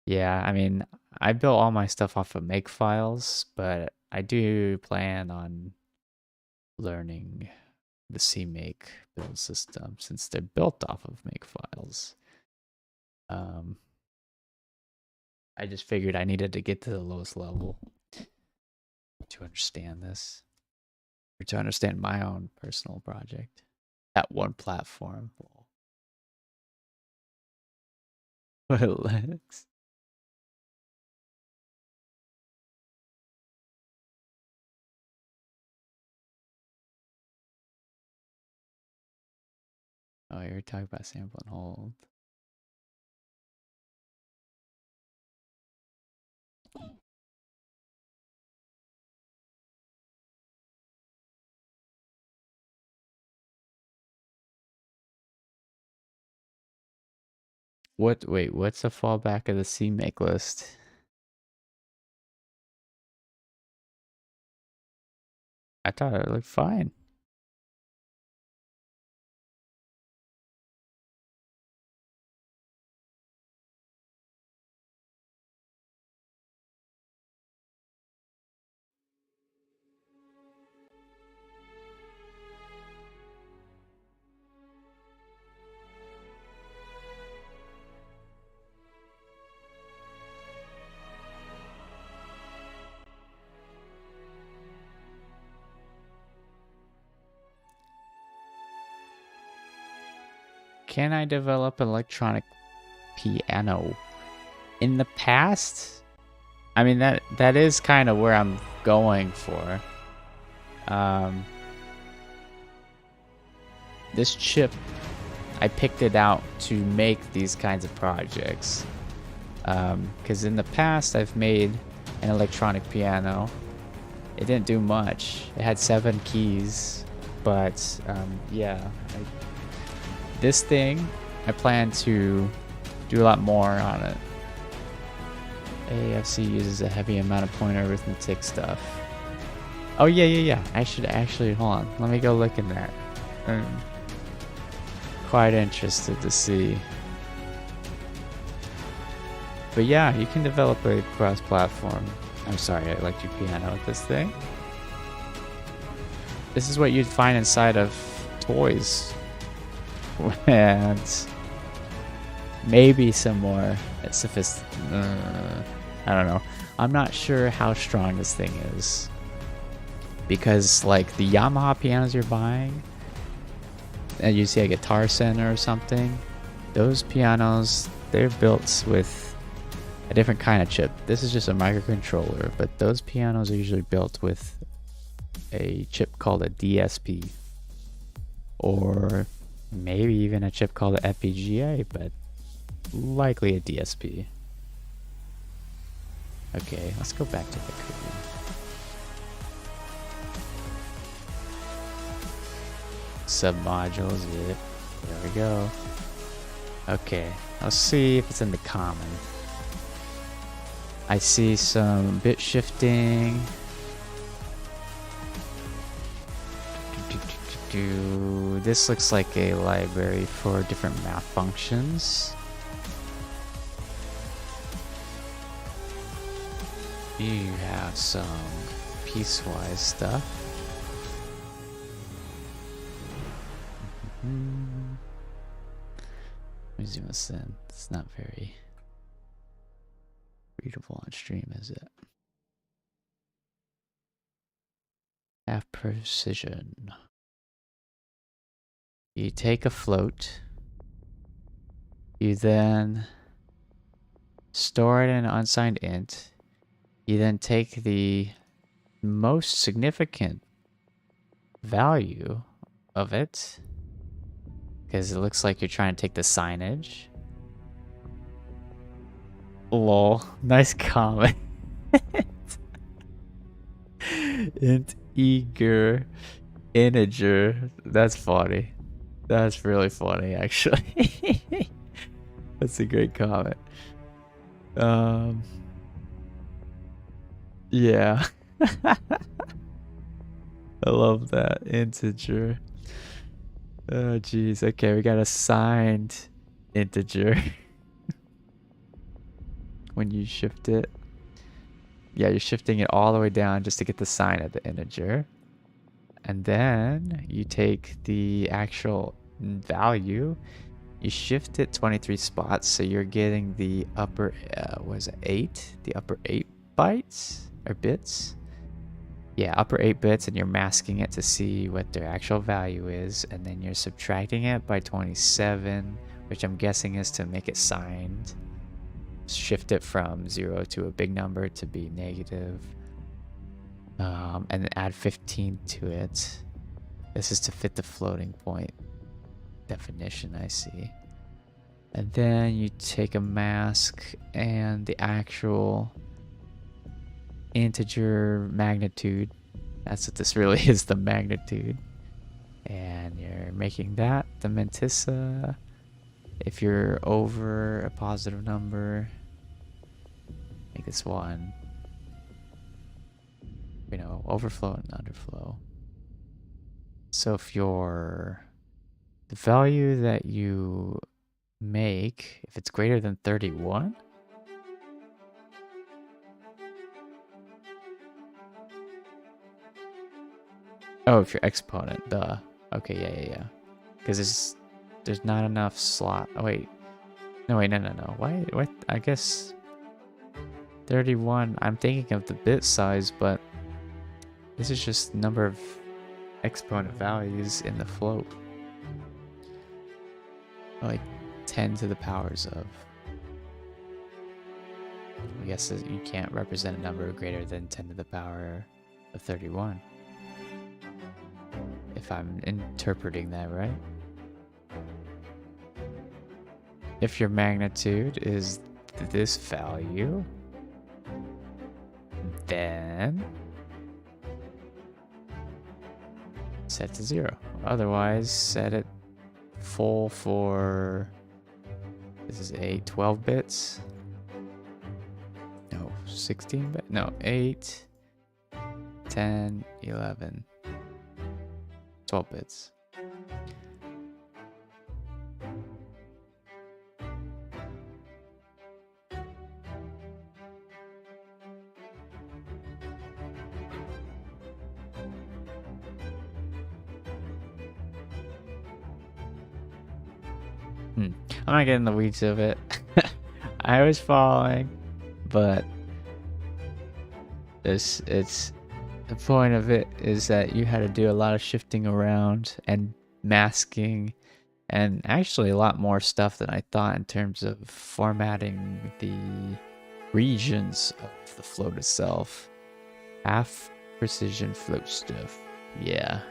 Yeah, I mean, I built all my stuff off of Makefiles, but I do plan on learning the CMake build system since they're built off of Makefiles. I just figured I needed to get to the lowest level to understand this, or to understand my own personal project. That one platform. Linux. Oh, you're talking about sample and hold. Wait, what's the fallback of the CMake list? I thought it looked fine. Can I develop electronic piano? In the past, I mean that is kind of where I'm going for. This chip, I picked it out to make these kinds of projects. Because in the past, I've made an electronic piano. It didn't do much. It had 7 keys, but yeah. This thing, I plan to do a lot more on it. AFC uses a heavy amount of pointer arithmetic stuff. Oh yeah. I should actually, hold on. Let me go look in that. I'm quite interested to see. But yeah, you can develop a cross-platform. I'm sorry, electric piano with this thing. This is what you'd find inside of toys. And maybe some more sophisticated. I don't know. I'm not sure how strong this thing is. Because, like, the Yamaha pianos you're buying, and you see a Guitar Center or something, those pianos, they're built with a different kind of chip. This is just a microcontroller, but those pianos are usually built with a chip called a DSP. Or maybe even a chip called an FPGA, but likely a DSP. Okay, let's go back to the code. Submodules, yep. There we go. Okay, let's see if it's in the common. I see some bit shifting. This looks like a library for different math functions. You have some piecewise stuff. Let me zoom this in. It's not very readable on stream, is it? Half precision. You take a float. You then store it in an unsigned int. You then take the most significant value of it, because it looks like you're trying to take the signage. Lol, nice comment. int eager integer. That's funny. That's really funny, actually. That's a great comment. Yeah. I love that integer. Oh geez. Okay, we got a signed integer. When you shift it, yeah, you're shifting it all the way down just to get the sign of the integer. And then you take the actual value, you shift it 23 spots, so you're getting the upper, was it 8? The upper 8 bytes or bits? Yeah, upper 8 bits, and you're masking it to see what their actual value is, and then you're subtracting it by 27, which I'm guessing is to make it signed. Shift it from 0 to a big number to be negative. And then add 15 to it. This is to fit the floating point definition, I see. And then you take a mask and the actual integer magnitude. That's what this really is, the magnitude. And you're making that the mantissa. If you're over a positive number, make this 1. You know, overflow and underflow. So if the value that you make, if it's greater than 31, oh, if your exponent, duh. Okay, yeah. Because there's not enough slot. Oh wait, no. Why? What? I guess 31. I'm thinking of the bit size, but this is just number of exponent values in the float. Like 10 to the powers of. I guess you can't represent a number greater than 10 to the power of 31. If I'm interpreting that right. If your magnitude is this value, then set to 0. Otherwise, set it full for, this is 12 bits. No, 16 bit. No, 8, 10, 11, 12 bits. I'm not getting the weeds of it. I was following, but it's the point of it is that you had to do a lot of shifting around and masking, and actually a lot more stuff than I thought in terms of formatting the regions of the float itself. Half precision float stuff. Yeah.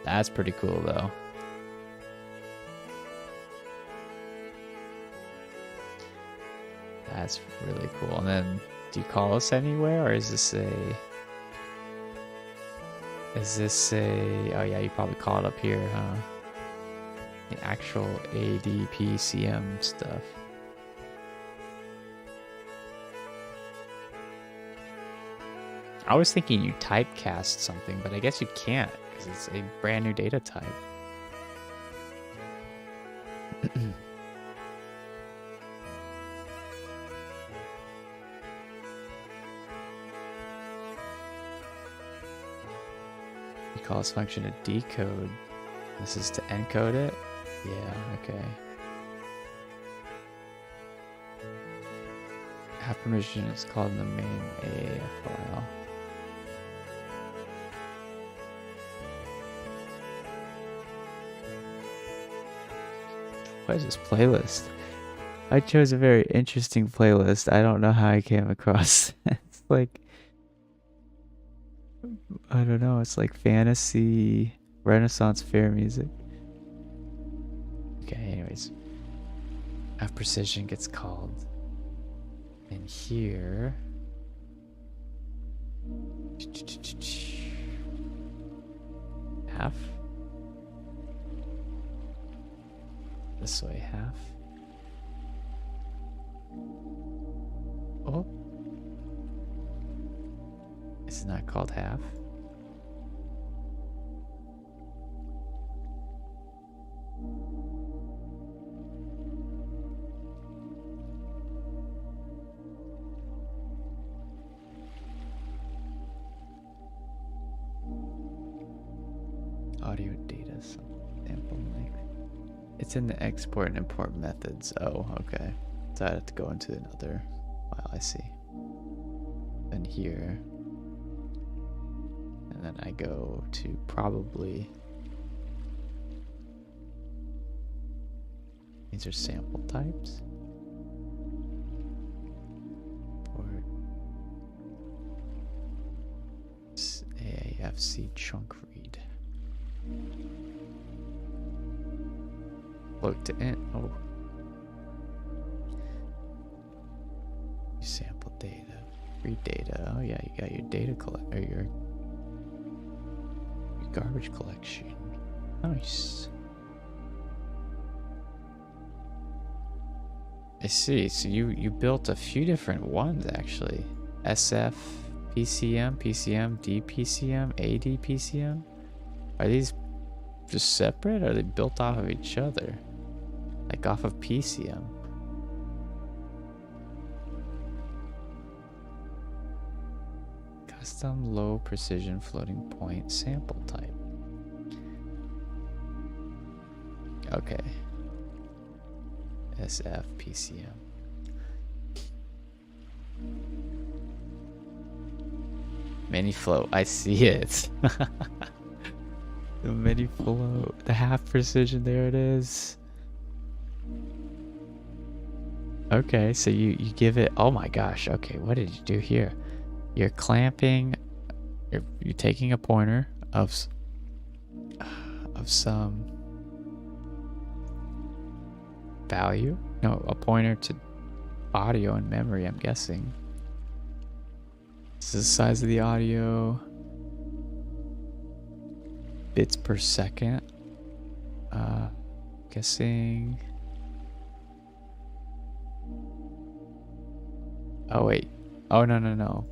That's pretty cool though. That's really cool. And then, do you call us anywhere, or is this a... Oh yeah, you probably call it up here, huh? The actual ADPCM stuff. I was thinking you typecast something, but I guess you can't, because it's a brand new data type. Call this function to decode. This is to encode it? Yeah, okay. Have permission is called in the main AAF file. What is this playlist? I chose a very interesting playlist. I don't know how I came across. It's like, I don't know, it's like fantasy, Renaissance fair music. Okay, anyways. Have precision gets called. And here, Half. This way, half. Oh. It's not called half. Audio data sample length. It's in the export and import methods. Oh, okay. So I have to go into another file. I see. And here. And then I go to probably. These are sample types. Or AAFC chunk read. Float to int. Oh. Sample data. Read data. Oh yeah, you got your data collect or your garbage collection. Nice. I see. So you built a few different ones actually. SF, PCM, PCM, DPCM, ADPCM. Are these just separate or are they built off of each other? Like off of PCM? Custom low precision floating point sample type. Okay. SF, PCM. Mini float. I see it. The mini float. The half precision. There it is. Okay, so you give it. Oh my gosh. Okay, what did you do here? You're clamping. You're taking a pointer of some value. No, a pointer to audio and memory. I'm guessing. This is the size of the audio. Bits per second. Guessing. Oh wait. Oh no.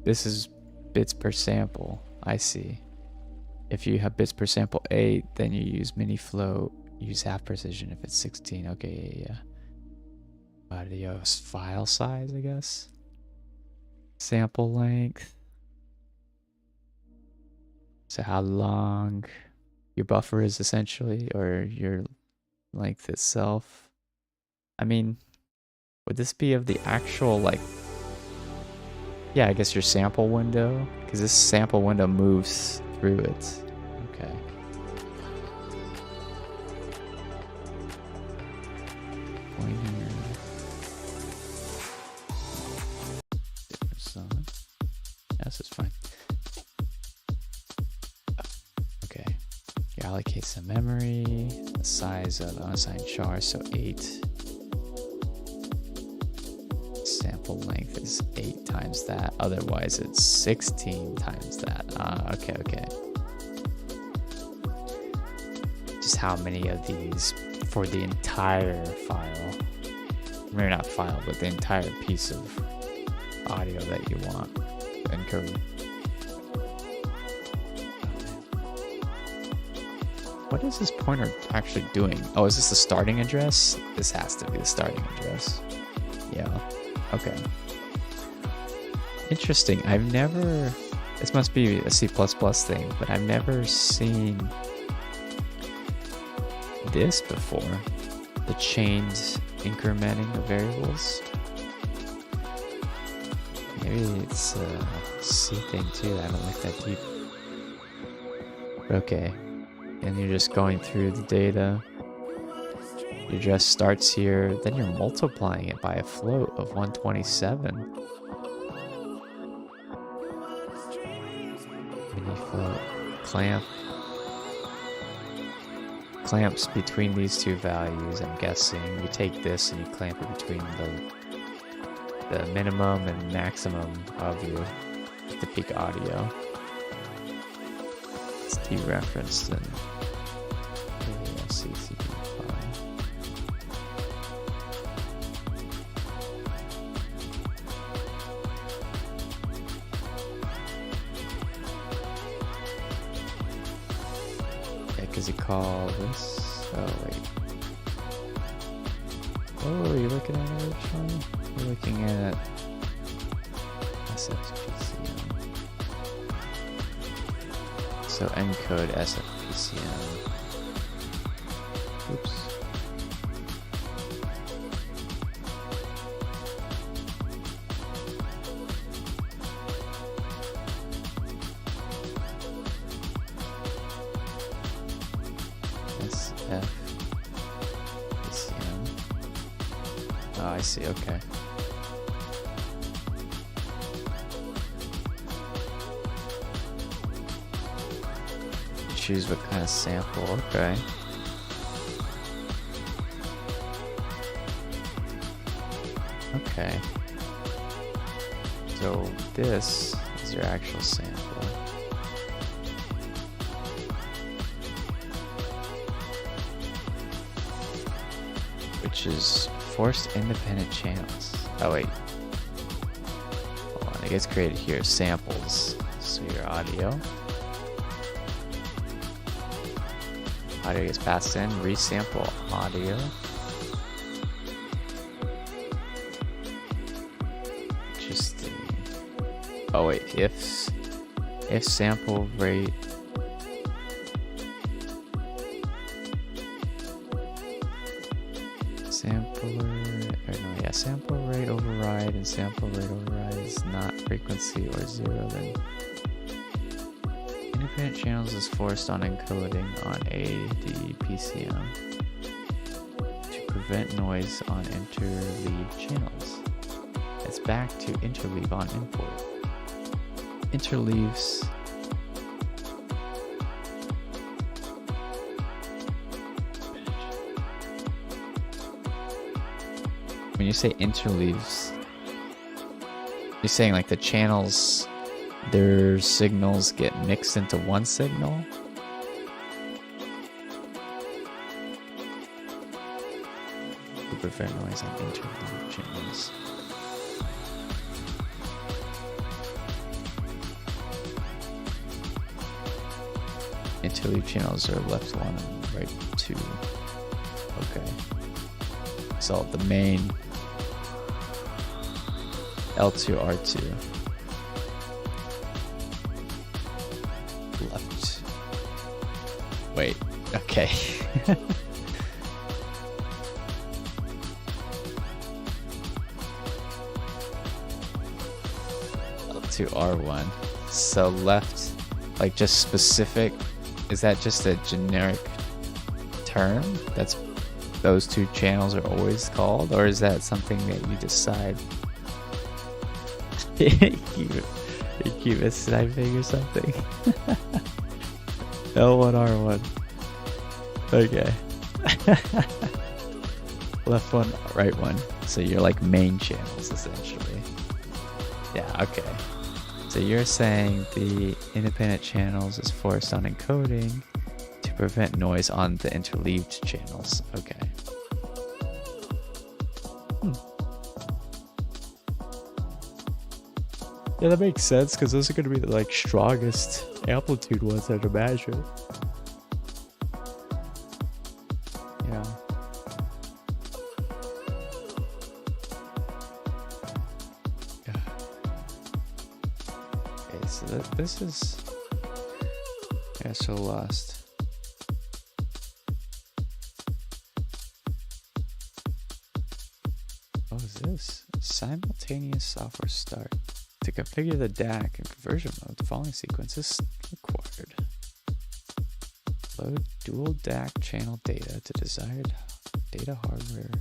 This is bits per sample. I see. If you have bits per sample 8, then you use mini float. Use half precision if it's 16. Okay, yeah. Audio file size, I guess. Sample length. So how long your buffer is essentially, or your length itself. I mean, would this be of the actual, like, yeah, I guess your sample window, because this sample window moves through it. Okay. This is fine. Okay. You allocate some memory. The size of unassigned char, so 8. Sample length is 8 times that. Otherwise, it's 16 times that. Okay. Just how many of these for the entire file? Maybe not file, but the entire piece of audio that you want to encode. What is this pointer actually doing? Oh, is this the starting address? This has to be the starting address. Yeah. Okay. Interesting. I've never... This must be a C++ thing, but I've never seen this before. The chained incrementing of variables. Maybe it's a C thing too. I don't like that deep. Okay. And you're just going through the data. Your address starts here, then you're multiplying it by a float of 127. Mini float. Clamps between these two values, I'm guessing. You take this and you clamp it between the minimum and maximum of your The peak audio. It's dereferenced in ALCCP file. Yeah, because you call this. Oh, wait. Oh, you're looking at it, Sean? You're looking at SFPCM. So encode SFPCM. Oops. SFPCM. Oh, I see, okay. Choose what kind of sample, okay. Okay. So this is your actual sample. Which is forced independent channels. Oh wait. Hold on, it gets created here. Samples. So your audio. Audio gets passed in, resample audio. Interesting. Oh wait, if sample rate sample rate override and sample rate override is not frequency or zero, then independent channels is forced on encoding on ADPCM to prevent noise on interleave channels. It's back to interleave on import. Interleaves when you say interleaves, you're saying like the channels, their signals get mixed into one signal? To prevent noise on interleave channels. Interleave channels are left one and right two. Okay. So the main L2, R2. Left. Wait, okay. L2, R1. So left, like just specific, is that just a generic term that's those two channels are always called, or is that something that you decide? you keep a sniping or something. L1, R1. Okay. Left one, right one. So you're like main channels essentially. Yeah, okay. So you're saying the independent channels is forced on encoding to prevent noise on the interleaved channels. Okay. Yeah, that makes sense because those are going to be the like strongest amplitude ones, I'd imagine. Yeah. Okay, so this is. Yeah, so lost. What was this? Simultaneous software start. To configure the DAC in conversion mode, the following sequence is required. Load dual DAC channel data to desired data hardware.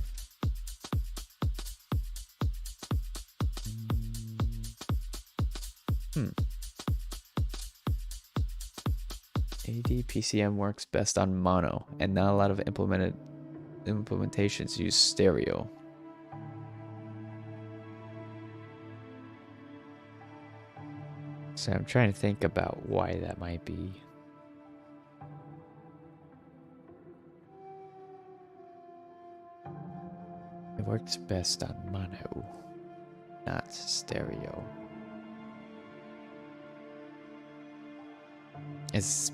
ADPCM works best on mono, and not a lot of implementations use stereo. So I'm trying to think about why that might be. It works best on mono, not stereo. It's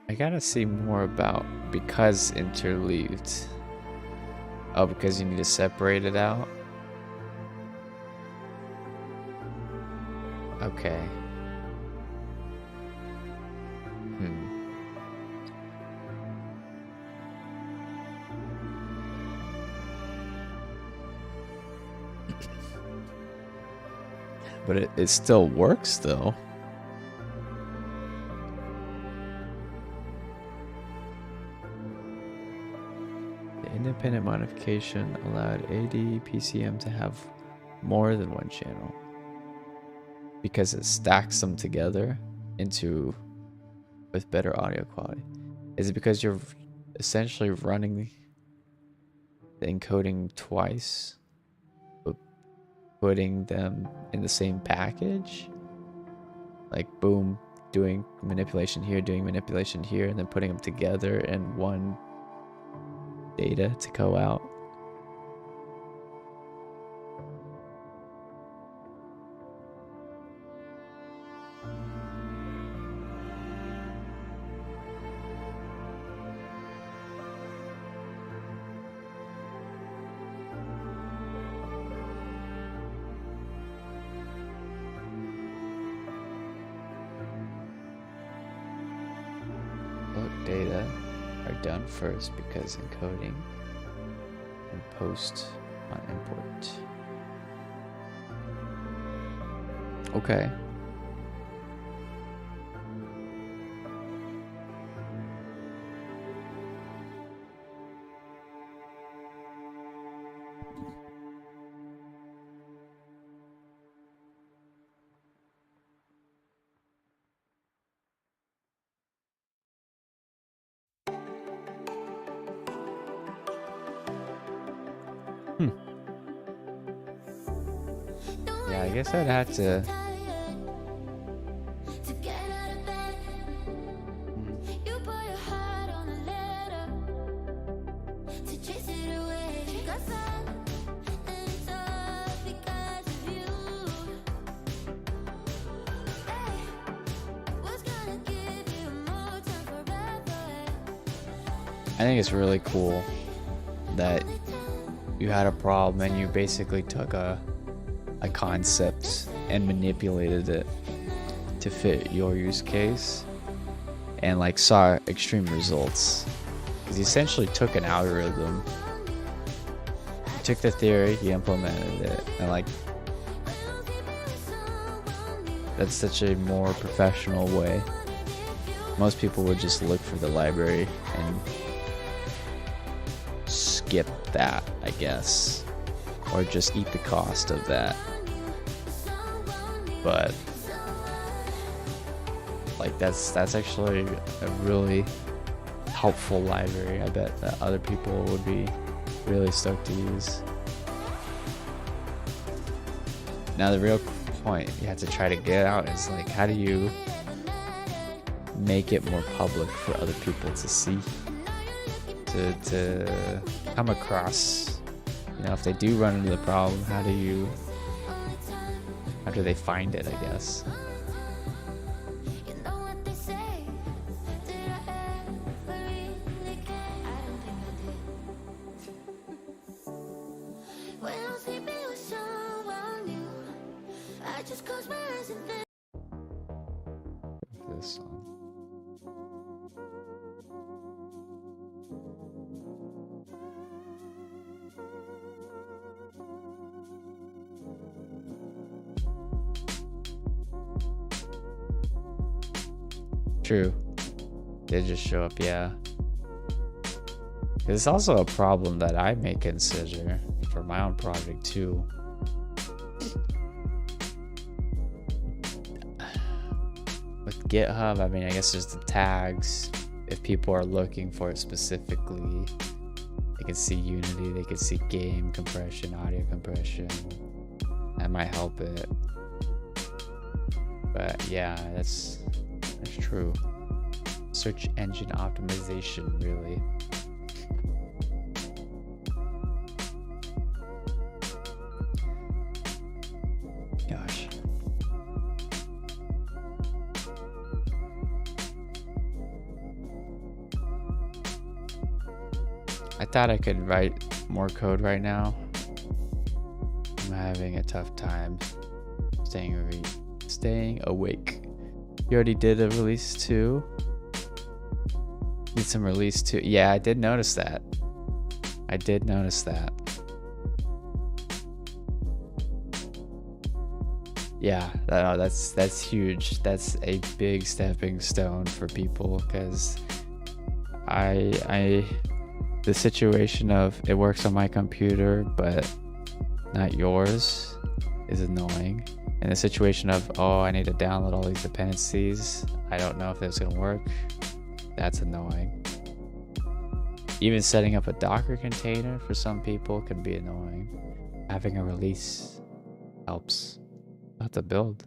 I gotta see more about because interleaved. Oh, because you need to separate it out? Okay. But it still works though. The independent modification allowed AD-PCM to have more than one channel because it stacks them together into with better audio quality. Is it because you're essentially running the encoding twice, but putting them in the same package? Like boom, doing manipulation here, doing manipulation here, and then putting them together in one data to go out. Data are done first because encoding and post on import. Okay. Yeah, I guess I'd have to. I think it's really cool that you had a problem and you basically took a concept and manipulated it to fit your use case and like saw extreme results. Because you essentially took an algorithm, you took the theory, you implemented it, and like that's such a more professional way. Most people would just look for the library and skip that, I guess, or just eat the cost of that. But like that's actually a really helpful library. I bet that other people would be really stoked to use. Now the real point you have to try to get out is like, how do you make it more public for other people to see, to come across, you know, if they do run into the problem, how do they find it, I guess. This song. True. They just show up, yeah. It's also a problem that I may consider for my own project too. With GitHub, I mean, I guess there's the tags. if people are looking for it specifically, they can see Unity, they can see game compression, audio compression. That might help it. But yeah, that's true. Search engine optimization, really. Gosh. I thought I could write more code right now. I'm having a tough time staying awake. You already did a release 2? Did some release 2? Yeah, I did notice that. Yeah, that's huge. That's a big stepping stone for people, because the situation of it works on my computer but not yours is annoying. And the situation of, oh, I need to download all these dependencies, I don't know if that's gonna work, that's annoying. Even setting up a Docker container for some people can be annoying. Having a release helps. Not to build.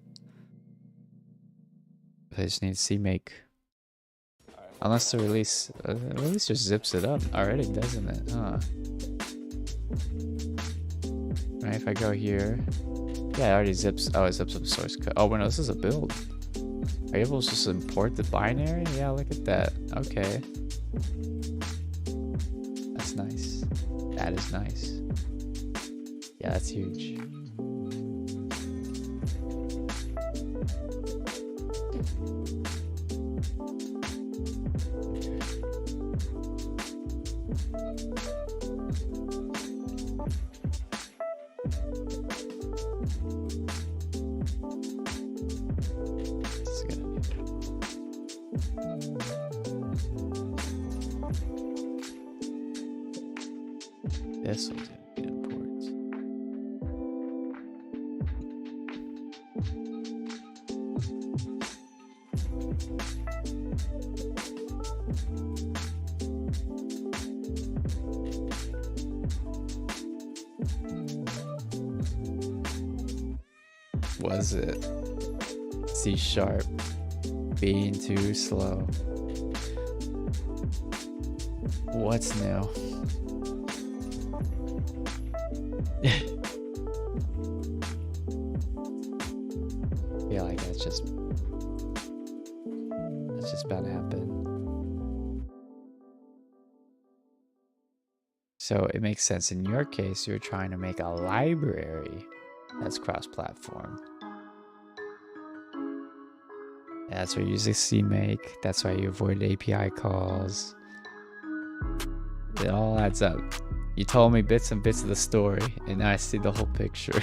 I just need CMake. Unless the release just zips it up already, doesn't it? Huh. Right, if I go here, yeah, it already zips. Oh, it zips up source code. Oh, well, no, this is a build. Are you able to just import the binary? Yeah, look at that. Okay. That's nice. That is nice. Yeah, that's huge. This one's gonna be important. Was it C# being too slow? What's new? Feel like that's just about to happen. So it makes sense. In your case, you're trying to make a library that's cross-platform. That's why you use a CMake. That's why you avoid API calls. It all adds up. You told me bits and bits of the story, and now I see the whole picture.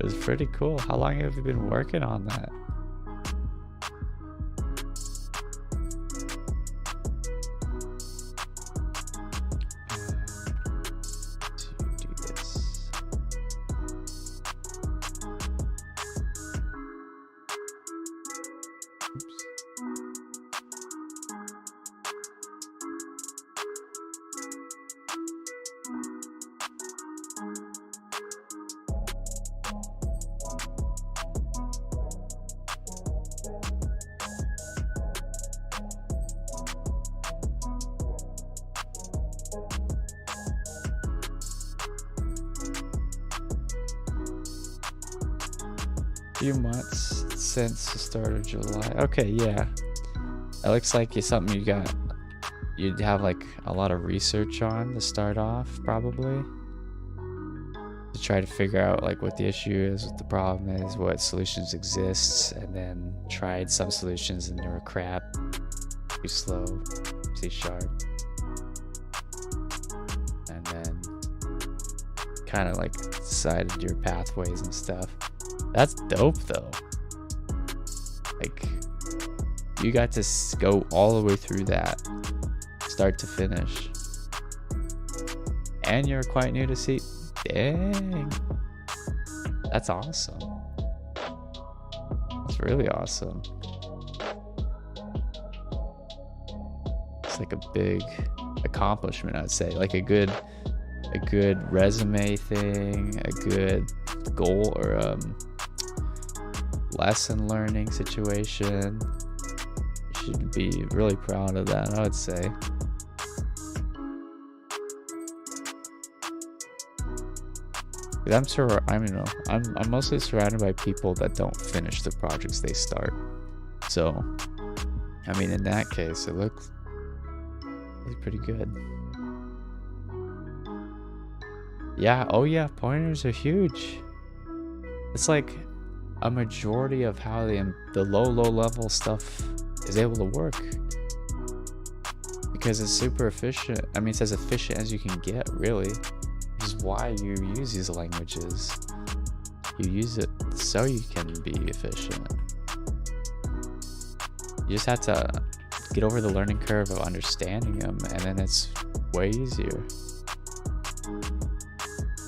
It was pretty cool. How long have you been working on that? To do this. Oops. Few months since the start of July. Okay, yeah. It looks like it's something you'd have like a lot of research on to start off, probably. To try to figure out like what the issue is, what the problem is, what solutions exist, and then tried some solutions and they were crap, too slow, C#. And then kind of like decided your pathways and stuff. That's dope though. Like, you got to go all the way through that, start to finish. And you're quite new to C. Dang. That's awesome. That's really awesome. It's like a big accomplishment, I'd say. Like a good resume thing, a good goal or lesson learning situation. You should be really proud of that, I would say. I'm mostly surrounded by people that don't finish the projects they start. So, I mean, in that case, it looks pretty good. Yeah, oh yeah, pointers are huge. It's like a majority of how the low level stuff is able to work. Because it's super efficient. I mean, it's as efficient as you can get, really. Which is why you use these languages. You use it so you can be efficient. You just have to get over the learning curve of understanding them, and then it's way easier.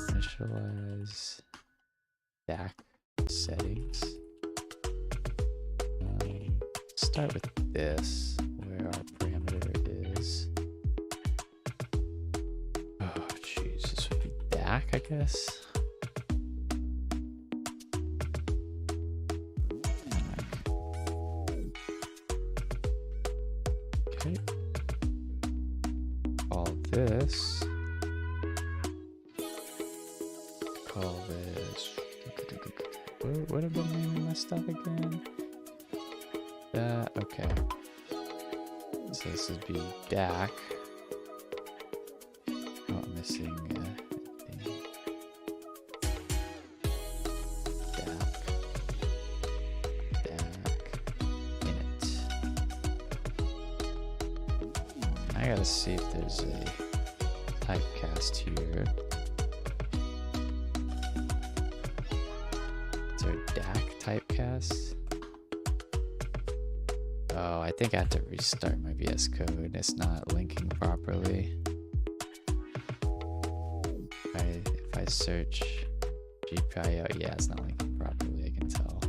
Initialize DAC settings. Start with this, where our parameter is. Oh, jeez, this would be DAC, I guess. Okay. Call this. Call this. What have been naming my stuff again? Okay. So this would be DAC. Oh, I'm missing thing. DAC init. I gotta see if there's a typecast here. Is there a DAC typecast? Oh, I think I have to restart my VS Code. It's not linking properly. If I search GPIO, yeah, it's not linking properly, I can tell.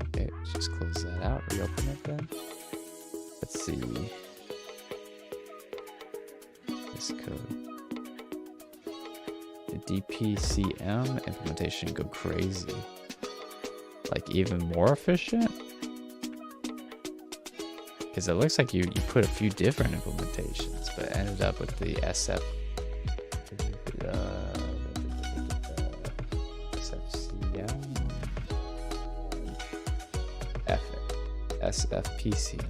Okay, let's just close that out, reopen it then. Let's see. This code. The DPCM implementation go crazy. Like even more efficient? Because it looks like you put a few different implementations, but ended up with the SFCM. SFPCM.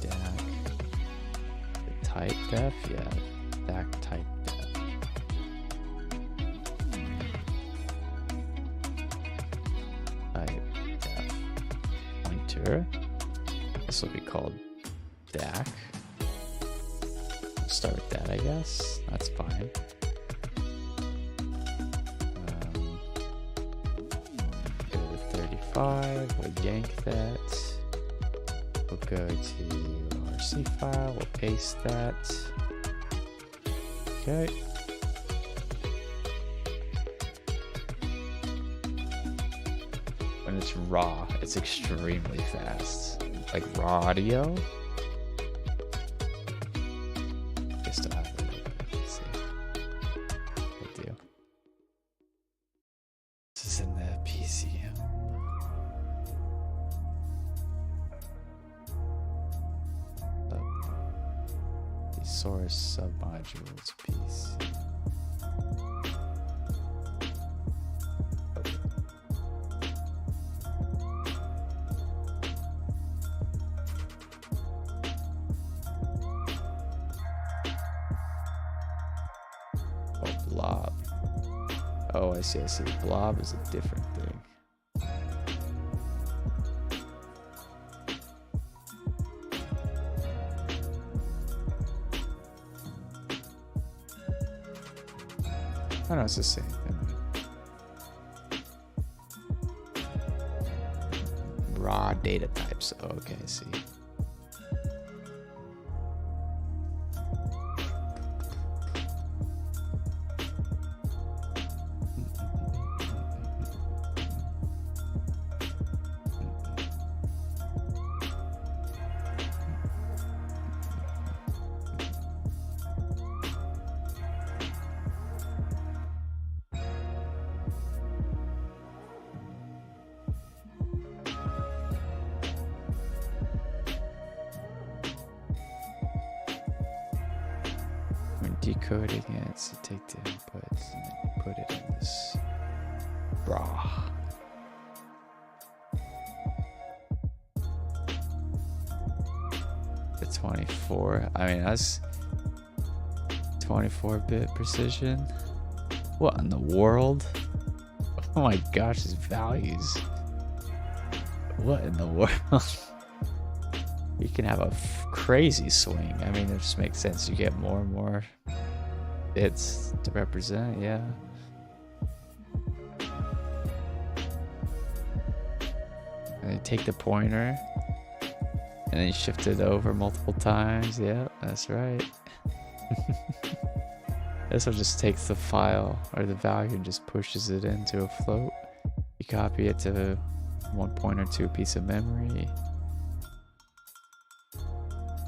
DAC. The type def, yeah. DAC type def. This will be called DAC. We'll start with that, I guess. That's fine. Go to 35. We'll yank that. We'll go to our C file. We'll paste that. Okay. When it's raw, it's extremely fast. Like raw audio. I still have it. Let's see. Good deal. This is in the PCM. The source submodules piece. Blob. Oh, I see. Blob is a different thing. Oh no, it's the same. Raw data types. Oh, okay, I see. When decoding it, so take the inputs and then put it in this raw. The 24. I mean, that's 24-bit precision. What in the world? Oh my gosh, his values. What in the world? You can have a crazy swing. I mean, it just makes sense. You get more and more bits to represent, yeah. And you take the pointer and then you shift it over multiple times. Yeah, that's right. This one just takes the file or the value and just pushes it into a float. You copy it to 1.2 piece of memory.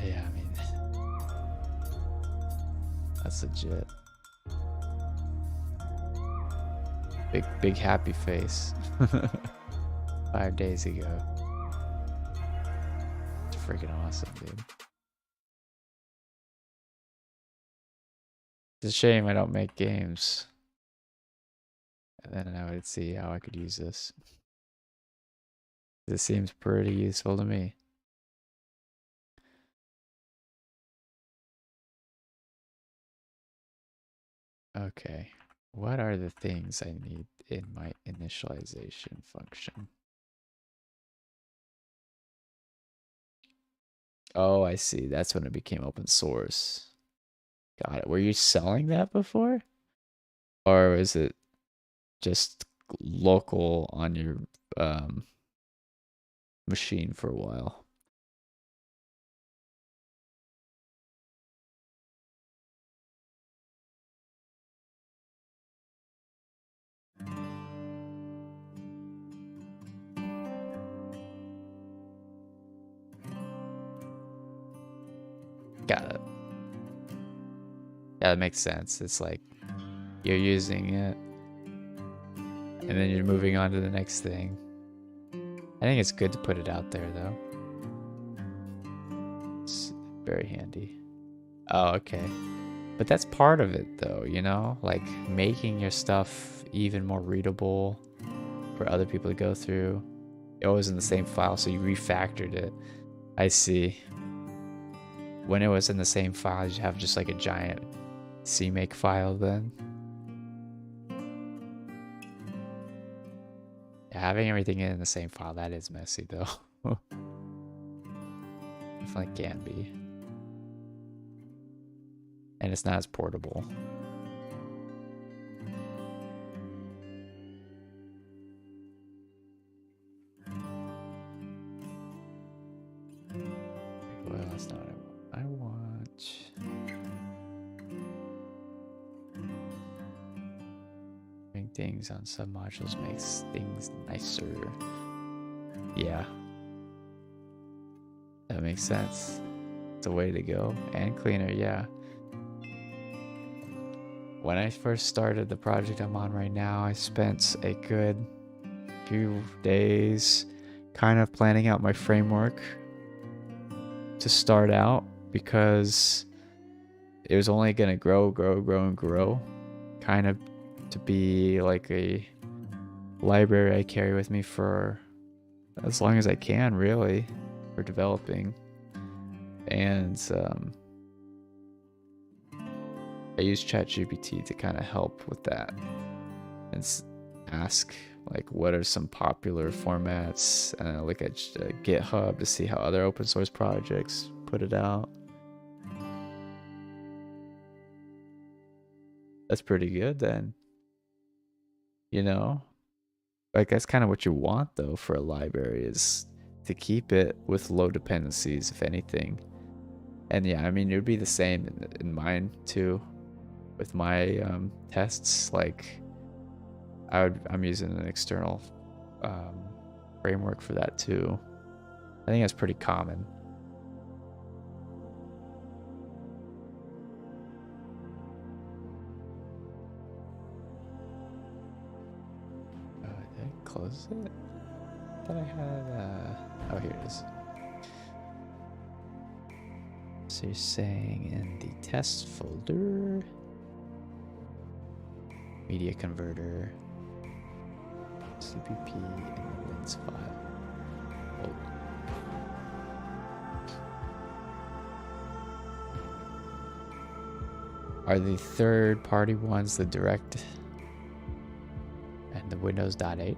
Yeah, I mean, that's legit. Big happy face. 5 days ago. It's freaking awesome, dude. It's a shame I don't make games. And then I would see how I could use this. This seems pretty useful to me. Okay, what are the things I need in my initialization function? Oh, I see. That's when it became open source. Got it. Were you selling that before? Or is it just local on your machine for a while? Got it. Yeah, that makes sense. It's like you're using it and then you're moving on to the next thing. I think it's good to put it out there though. It's very handy. Oh, okay. But that's part of it though, you know? Like making your stuff even more readable for other people to go through. It was in the same file, so you refactored it. I see. When it was in the same file, you have just like a giant CMake file then. Yeah, having everything in the same file, that is messy though. Definitely can be. And it's not as portable. Well, that's not what I want. Doing things on submodules makes things nicer. Yeah. That makes sense. It's a way to go. And cleaner, yeah. When I first started the project I'm on right now, I spent a good few days kind of planning out my framework to start out, because it was only going to grow and grow, kind of to be like a library I carry with me for as long as I can, really, for developing. And I use ChatGPT to kind of help with that and ask like what are some popular formats, and I look at GitHub to see how other open source projects put it out. That's pretty good then. You know, like that's kind of what you want though for a library, is to keep it with low dependencies, if anything. And yeah, I mean, it would be the same in mine too, with my tests. Like I'm using an external framework for that too. I think that's pretty common. Did I close it? I thought I had oh, here it is. So you're saying in the test folder, media converter, CPP, and the links file. Oh. Are the third-party ones the direct and the Windows.h?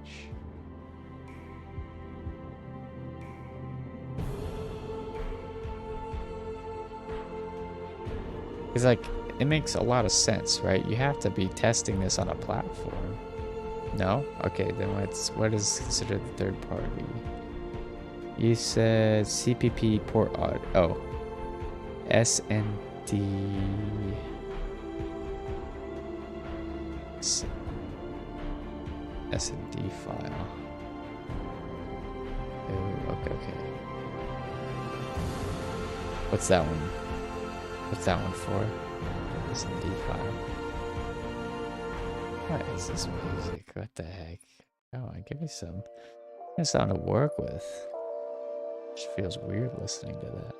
Because, like, it makes a lot of sense, right? You have to be testing this on a platform. No? Okay, then what is considered the third party? You said CPP port audio. Oh. SND. SND file. Oh, okay. What's that one? What's that one for? SND file. What is this music? What the heck? Come on, give me some. It's something to work with. Just feels weird listening to that.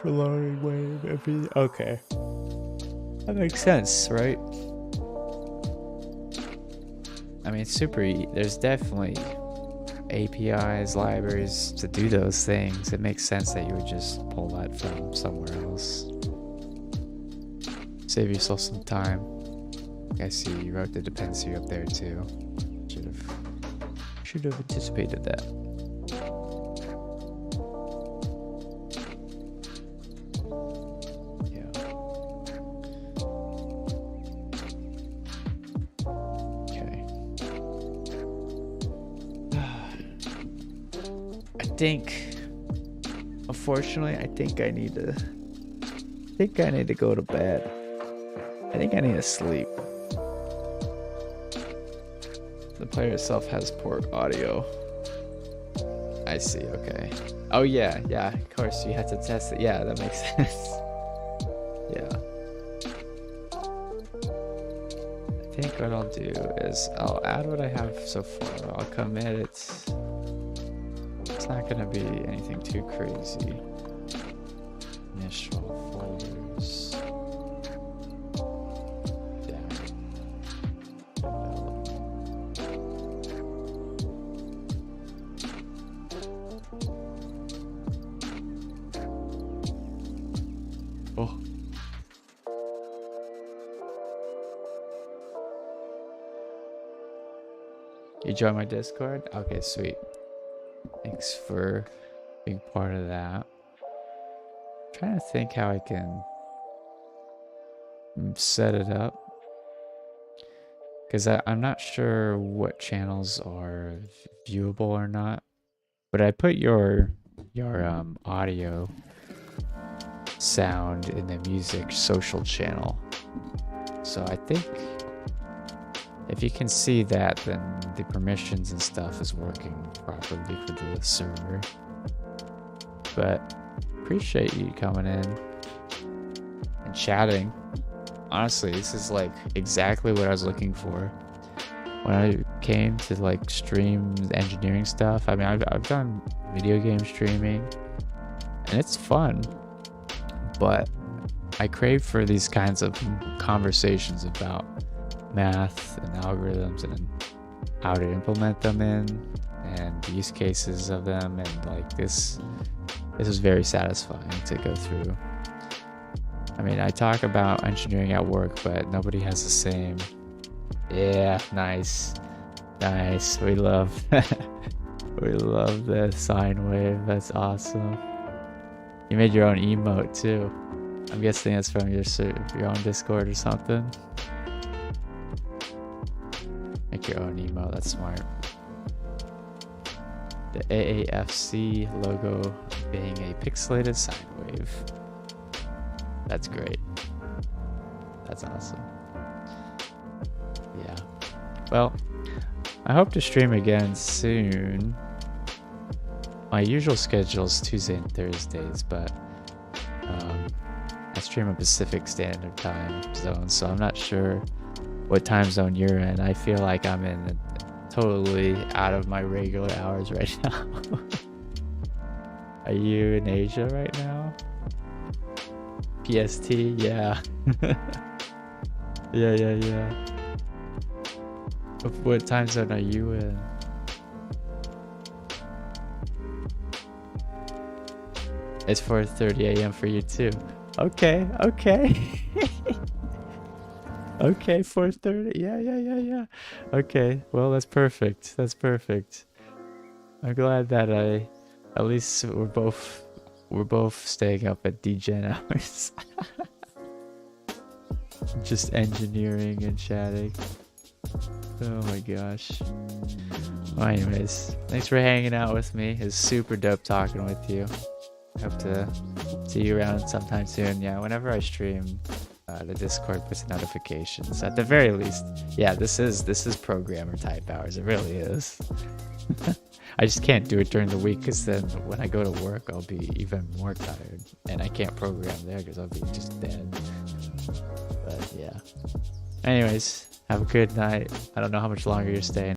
Loading wave every. Okay. That makes sense, right? I mean, there's definitely APIs, libraries to do those things. It makes sense that you would just pull that from somewhere else. Save yourself some time. I see you wrote the dependency up there too. Should have anticipated that. Unfortunately, I think I need to go to bed. I think I need to sleep. The player itself has port audio. I see, okay. Oh yeah, of course you have to test it. Yeah, that makes sense. Yeah. I think what I'll do is I'll add what I have so far. I'll commit it. It's not gonna be anything too crazy. Initial folders. Oh. You join my Discord? Okay, sweet. Thanks for being part of that. I'm trying to think how I can set it up. Because I'm not sure what channels are viewable or not. But I put your audio sound in the music social channel. So I think if you can see that, then the permissions and stuff is working properly for the server. But appreciate you coming in and chatting. Honestly, this is like exactly what I was looking for when I came to like stream engineering stuff. I mean, I've done video game streaming and it's fun, but I crave for these kinds of conversations about math and algorithms and how to implement them in and the use cases of them, and like this is very satisfying to go through. I mean, I talk about engineering at work, but nobody has the same. Yeah, nice. We love we love the sine wave. That's awesome. You made your own emote too. I'm guessing it's from your own Discord or something. Make your own emote. That's smart. The AAFC logo being a pixelated sine wave. That's great. That's awesome. Yeah. Well, I hope to stream again soon. My usual schedule is Tuesday and Thursdays, but I I stream a Pacific Standard Time zone, so I'm not sure what time zone you're in. I feel like I'm in totally out of my regular hours right now. Are you in Asia right now? PST? Yeah. Yeah. What time zone are you in? It's 4:30 a.m. for you too. Okay. Okay, 4:30. Yeah. Okay, well that's perfect. I'm glad that at least we're both staying up at DGen hours. Just engineering and chatting. Oh my gosh. Well, anyways, thanks for hanging out with me. It's super dope talking with you. Hope to see you around sometime soon. Yeah, whenever I stream, the Discord puts notifications. At the very least, yeah, this is programmer type hours. It really is. I just can't do it during the week because then when I go to work, I'll be even more tired, and I can't program there because I'll be just dead. But yeah. Anyways, have a good night. I don't know how much longer you're staying.